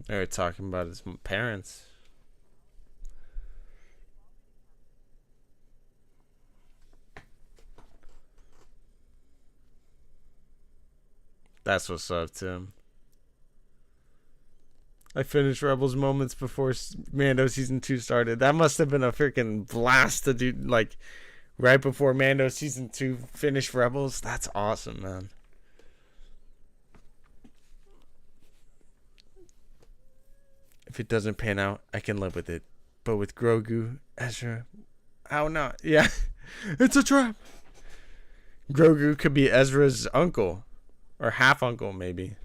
They were talking about his parents. That's what's up, Tim. I finished Rebels moments before Mando Season 2 started. That must have been a freaking blast to do, like, right before Mando Season 2 finished Rebels. That's awesome, man. If it doesn't pan out, I can live with it. But with Grogu, Ezra, how not? Yeah, it's a trap. Grogu could be Ezra's uncle. Or half uncle, maybe.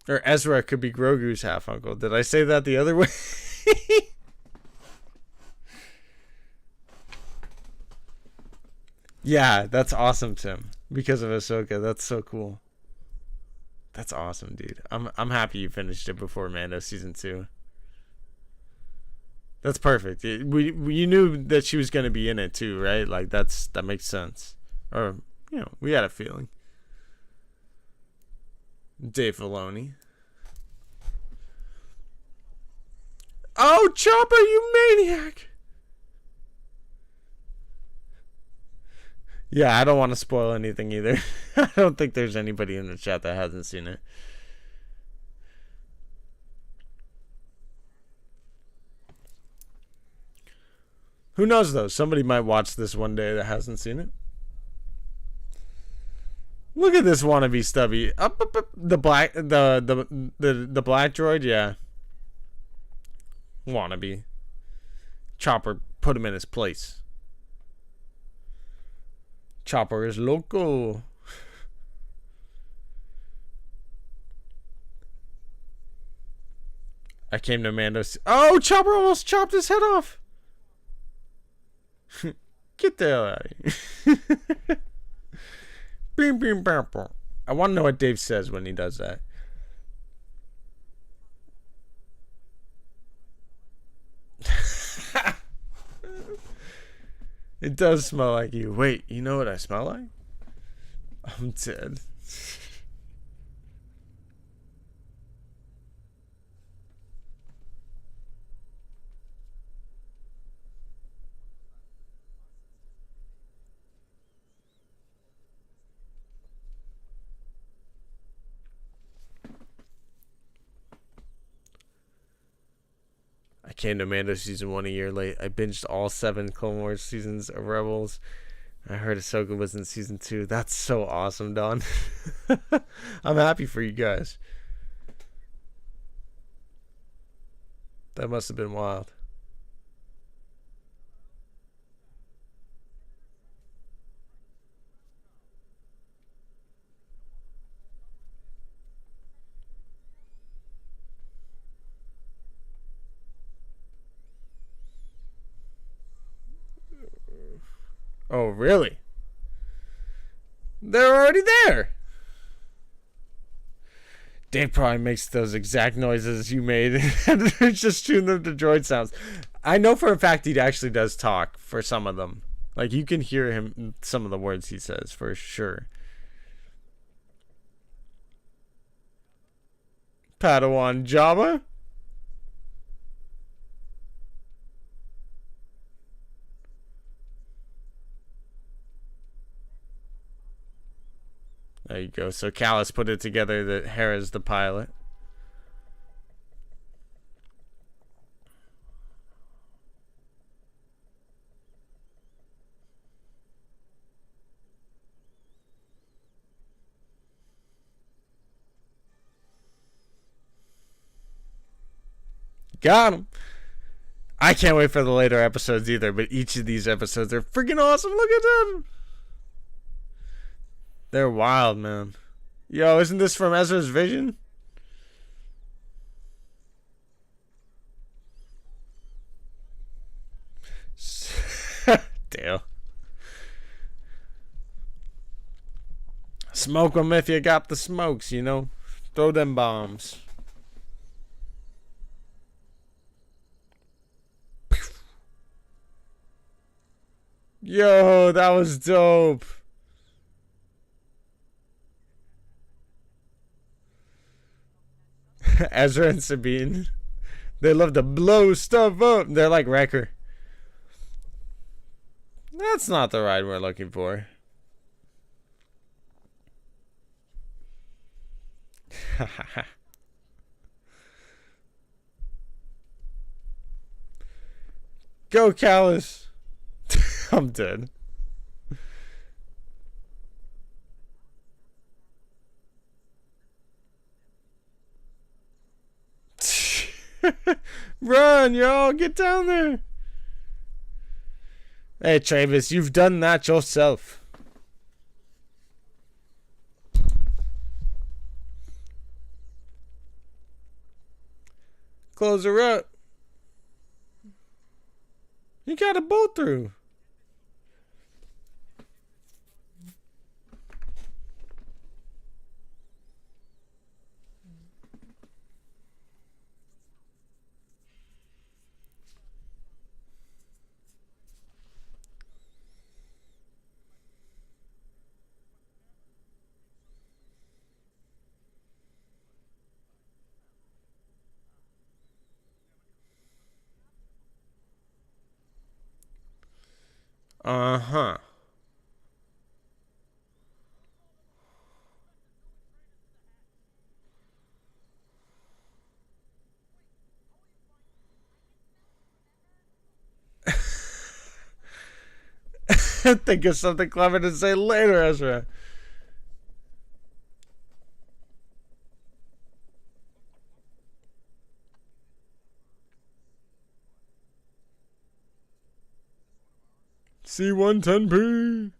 Or Ezra could be Grogu's half uncle. Did I say that the other way? Yeah, that's awesome, Tim. Because of Ahsoka. That's so cool. That's awesome, dude. I'm happy you finished it before Mando Season 2. That's perfect. You knew that she was going to be in it too, right? Like that makes sense. Or, we had a feeling. Dave Filoni. Oh, Chopper, you maniac! Yeah, I don't want to spoil anything either. I don't think there's anybody in the chat that hasn't seen it. Who knows though? Somebody might watch this one day that hasn't seen it. Look at this wannabe stubby. Up, the black the black droid, yeah. Wannabe. Chopper put him in his place. Chopper is loco. I came to Mando's. Oh, Chopper almost chopped his head off. Get the hell out of here. Beam, beam, bam, bam. I want to know what Dave says when he does that. It does smell like you. Wait, you know what I smell like? I'm dead. I came to Mando Season 1 a year late. I binged all 7 Clone Wars seasons of Rebels. I heard Ahsoka was in Season 2. That's so awesome, Don. I'm happy for you guys. That must have been wild. Oh, really? They're already there. Dave probably makes those exact noises you made and just tune them to droid sounds. I know for a fact he actually does talk for some of them. Like, you can hear him, some of the words he says, for sure. Padawan Jabba? There you go. So Callus put it together that Hera's the pilot. Got him. I can't wait for the later episodes either, but each of these episodes are freaking awesome. Look at them. They're wild, man. Yo, isn't this from Ezra's vision? Damn. Smoke them if you got the smokes, you know? Throw them bombs. Yo, that was dope. Ezra and Sabine. They love to blow stuff up. They're like Wrecker. That's not the ride we're looking for. Go, Callus. I'm dead. Run, y'all. Get down there. Hey, Travis, you've done that yourself. Close her up. You got a bolt through. Uh-huh. Think of something clever to say later, Ezra. C-110P.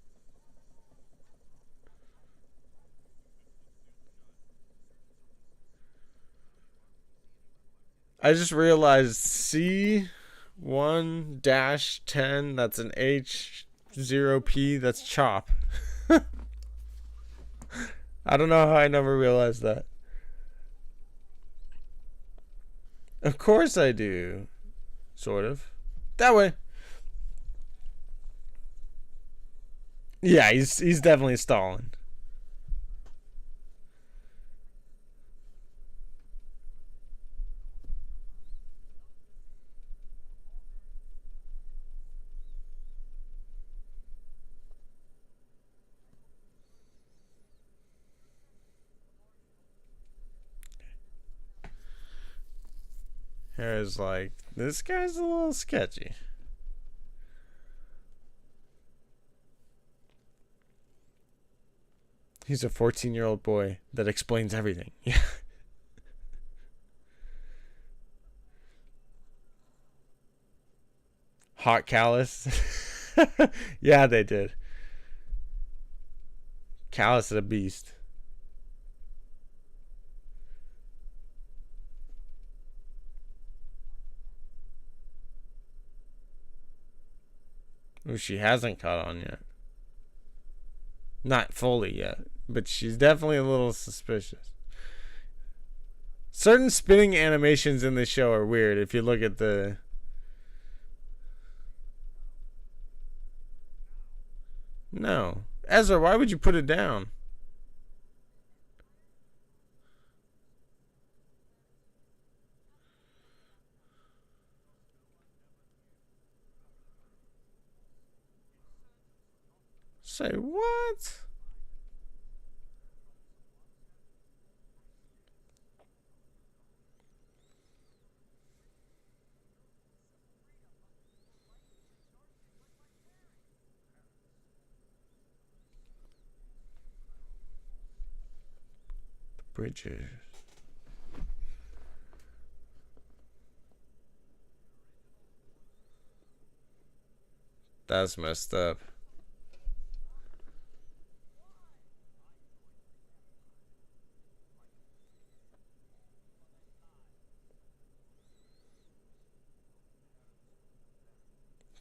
I just realized C1-10, that's an H0P, that's chop. I don't know how I never realized that. Of course I do. Sort of. That way. Yeah, he's definitely stalling. Harry's like, this guy's a little sketchy. He's a 14-year-old boy that explains everything. Yeah. Hot Callus. Yeah, they did. Callus is a beast. Ooh, she hasn't caught on yet. Not fully yet, but she's definitely a little suspicious. Certain spinning animations in this show are weird if you look at the... No. Ezra, why would you put it down? Say what? The bridges. That's messed up.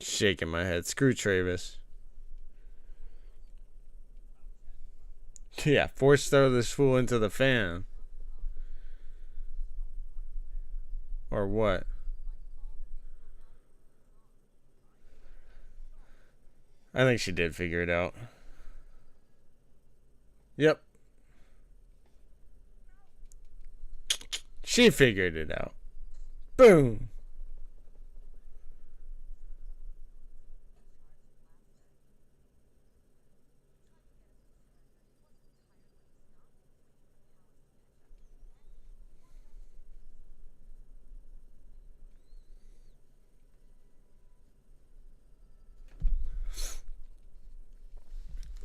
Shaking my head. Screw Travis. Yeah, force throw this fool into the fan. Or what? I think she did figure it out. Yep. She figured it out. Boom.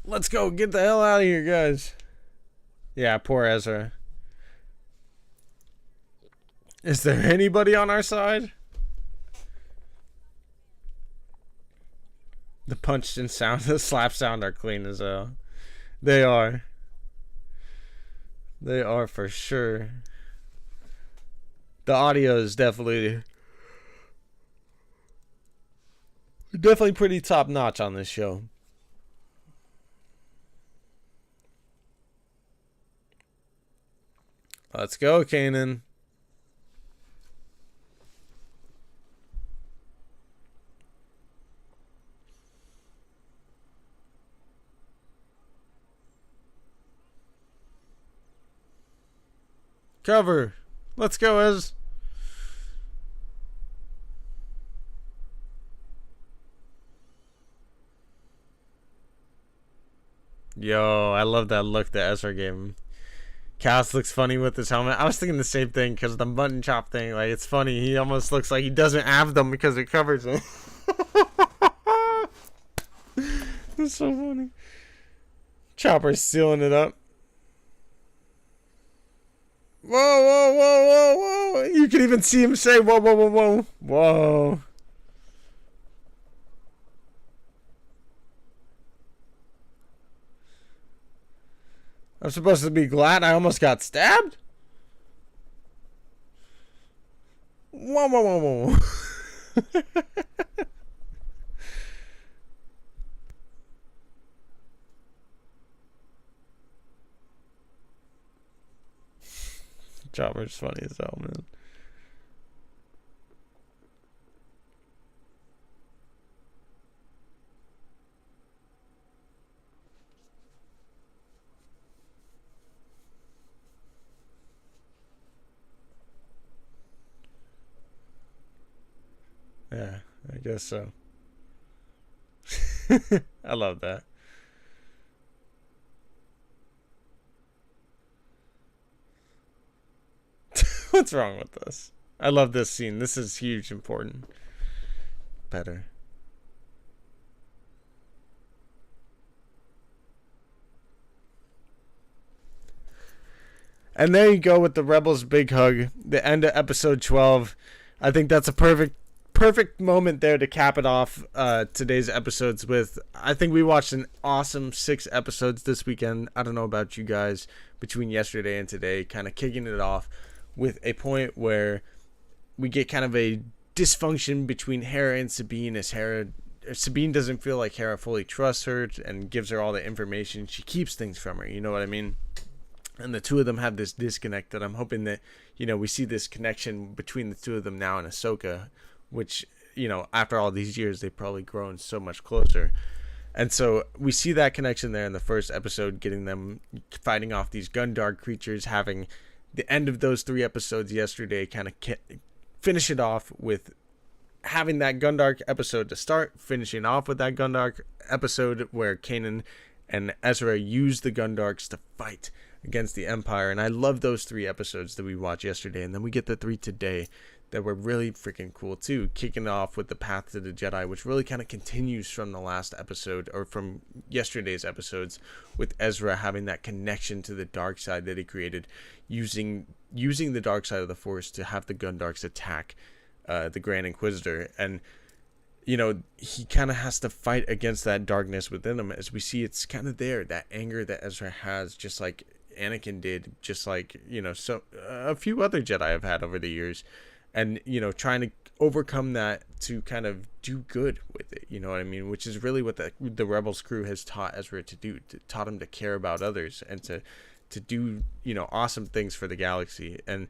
Let's go. Get the hell out of here, guys. Yeah, poor Ezra. Is there anybody on our side? The punch and sound, the slap sound are clean as hell. They are. They are for sure. The audio is definitely pretty top notch on this show. Let's go, Kanan. Cover. Let's go, Ez. Yo, I love that look that Ezra gave him. Cass looks funny with his helmet. I was thinking the same thing because the mutton chop thing, like, it's funny. He almost looks like he doesn't have them because it covers him. That's so funny. Chopper's sealing it up. Whoa, whoa, whoa, whoa, whoa. You can even see him say, whoa, whoa, whoa, whoa. Whoa. I'm supposed to be glad I almost got stabbed? Whoa, whoa, whoa, whoa. Chopper's funny as hell, man. Yeah, I guess so. I love that. What's wrong with this? I love this scene. This is huge, important. Better. And there you go with the Rebels' big hug. The end of episode 12. I think that's a perfect moment there to cap it off today's episodes with. I think we watched an awesome 6 episodes this weekend. I don't know about you guys, between yesterday and today, kind of kicking it off with a point where we get kind of a dysfunction between Hera and Sabine, as Hera Sabine doesn't feel like Hera fully trusts her and gives her all the information. She keeps things from her, you know what I mean? And the two of them have this disconnect that I'm hoping that, we see this connection between the two of them now in Ahsoka, which, after all these years, they've probably grown so much closer. And so we see that connection there in the first episode, getting them fighting off these Gundar creatures, having the end of those 3 episodes yesterday kind of finish it off with having that Gundark episode to start, finishing off with that Gundark episode where Kanan and Ezra use the Gundarks to fight against the Empire. And I love those 3 episodes that we watched yesterday. And then we get the 3 today that were really freaking cool too, kicking off with the Path to the Jedi, which really kind of continues from the last episode, or from yesterday's episodes, with Ezra having that connection to the dark side that he created, using the dark side of the Force to have the Gundarks attack the Grand Inquisitor. And he kind of has to fight against that darkness within him. As we see, it's kind of there, that anger that Ezra has, just like Anakin did, just like so a few other Jedi have had over the years. And, trying to overcome that to kind of do good with it, you know what I mean? Which is really what the Rebels crew has taught Ezra to do, taught him to care about others and to do, awesome things for the galaxy. And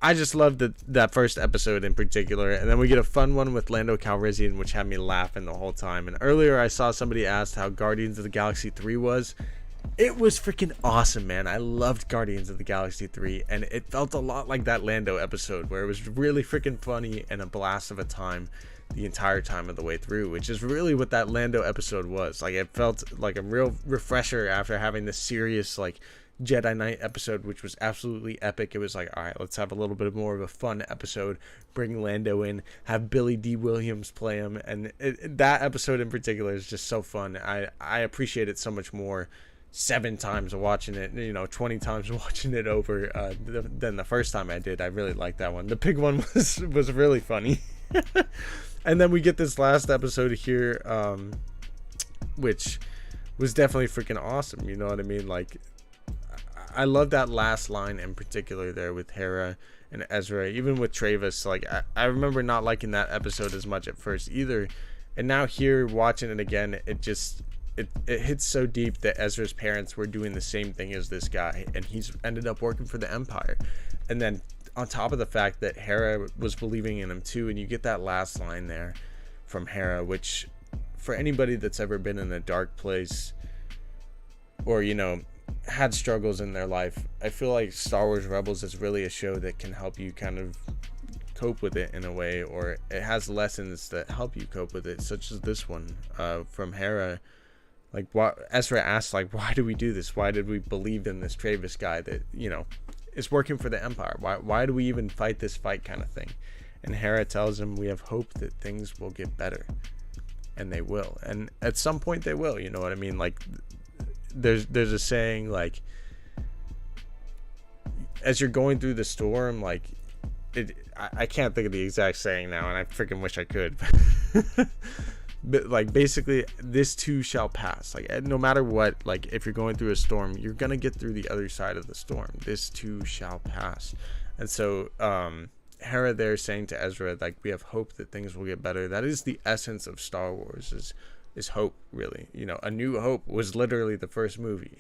I just loved that first episode in particular. And then we get a fun one with Lando Calrissian, which had me laughing the whole time. And earlier I saw somebody asked how Guardians of the Galaxy 3 was. It was freaking awesome, man. I loved Guardians of the Galaxy 3, and it felt a lot like that Lando episode, where it was really freaking funny and a blast of a time the entire time of the way through, which is really what that Lando episode was. Like, it felt like a real refresher after having this serious, like, Jedi Knight episode, which was absolutely epic. It was like, all right, let's have a little bit more of a fun episode, bring Lando in, have Billy D. Williams play him, and that episode in particular is just so fun. I appreciate it so much more 7 times watching it, 20 times watching it over than the first time I did. I really liked that one. The pig one was really funny. And then we get this last episode here, which was definitely freaking awesome. You know what I mean? Like, I love that last line in particular there with Hera and Ezra, even with Travis. Like, I remember not liking that episode as much at first either. And now here, watching it again, it hits so deep that Ezra's parents were doing the same thing as this guy, and he's ended up working for the Empire. And then on top of the fact that Hera was believing in him too, and you get that last line there from Hera, which for anybody that's ever been in a dark place or had struggles in their life, I feel like Star Wars Rebels is really a show that can help you kind of cope with it in a way, or it has lessons that help you cope with it, such as this one from Hera. Like, what Ezra asks, like, why do we do this? Why did we believe in this Travis guy that, is working for the Empire? Why do we even fight this fight, kind of thing? And Hera tells him, we have hope that things will get better. And they will. And at some point they will, you know what I mean? Like, there's a saying, like, as you're going through the storm, like, I can't think of the exact saying now, and I freaking wish I could. But like, basically, this too shall pass. Like, no matter what, like, if you're going through a storm, you're gonna get through the other side of the storm. This too shall pass. And so Hera there saying to Ezra, like, we have hope that things will get better. That is the essence of Star Wars, is hope, really. A New Hope was literally the first movie.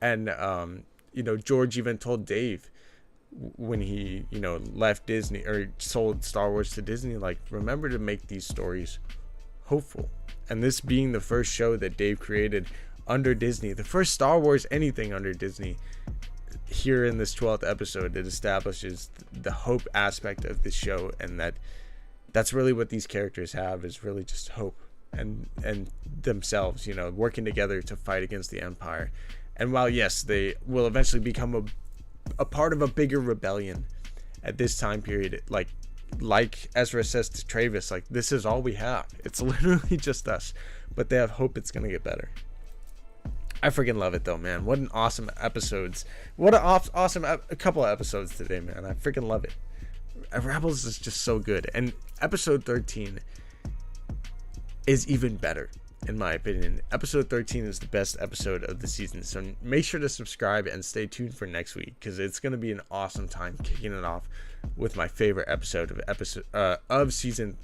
And George even told Dave when he left Disney, or sold Star Wars to Disney, like, remember to make these stories hopeful. And this being the first show that Dave created under Disney, the first Star Wars anything under Disney, here in this 12th episode, it establishes the hope aspect of this show, and that's really what these characters have, is really just hope and themselves, working together to fight against the Empire. And while yes, they will eventually become a part of a bigger rebellion at this time period, like Ezra says to Travis, like, this is all we have. It's literally just us, but they have hope it's gonna get better. I freaking love it though, man. What an awesome episodes. What an awesome a couple of episodes today, man. I freaking love it. Rebels is just so good, and episode 13 is even better. in my opinion, episode 13 is the best episode of the season. So make sure to subscribe and stay tuned for next week, because it's going to be an awesome time kicking it off with my favorite episode of season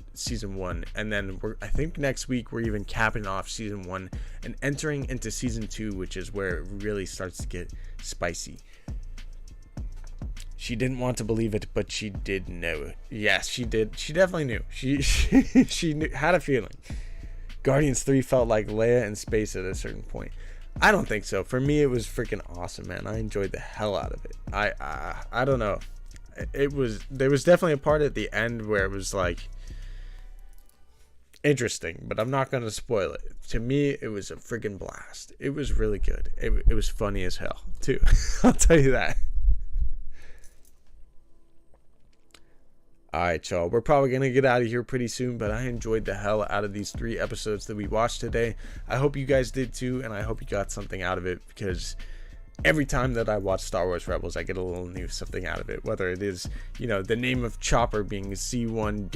1. And then I think next week we're even capping off season 1 and entering into season 2, which is where it really starts to get spicy. She didn't want to believe it, but she did know. Yes, she did. She definitely knew. She knew, had a feeling. Guardians 3 felt like Leia in space at a certain point. I don't think so. For me, it was freaking awesome, man. I enjoyed the hell out of it. I don't know. There was definitely a part at the end where it was like interesting, but I'm not going to spoil it. To me, it was a freaking blast. It was really good. It was funny as hell, too. I'll tell you that. Alright, y'all, we're probably going to get out of here pretty soon, but I enjoyed the hell out of these 3 episodes that we watched today. I hope you guys did too, and I hope you got something out of it, because every time that I watch Star Wars Rebels, I get a little new something out of it, whether it is, the name of Chopper being C1-10P,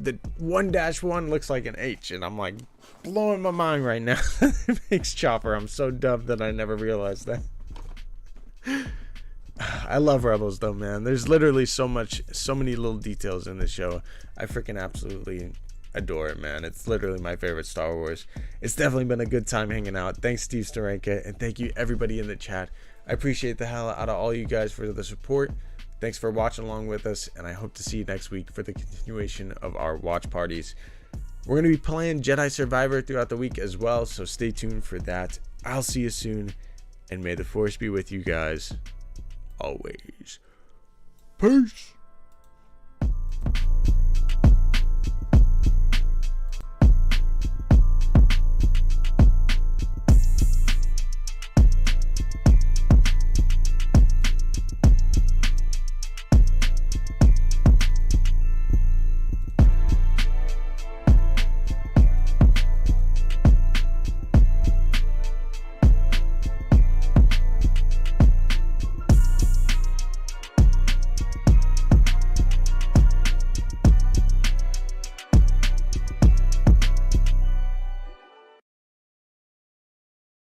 the 1-1 looks like an H, and I'm like blowing my mind right now. It makes Chopper. I'm so dumb that I never realized that. I love Rebels though, man. There's literally so many little details in this show. I freaking absolutely adore it, man. It's literally my favorite Star Wars. It's definitely been a good time hanging out. Thanks, Steve Starenka, and thank you everybody in the chat. I appreciate the hell out of all you guys for the support. Thanks for watching along with us, and I hope to see you next week for the continuation of our watch parties. We're going to be playing Jedi Survivor throughout the week as well, so stay tuned for that. I'll see you soon, and may the Force be with you guys always. Peace.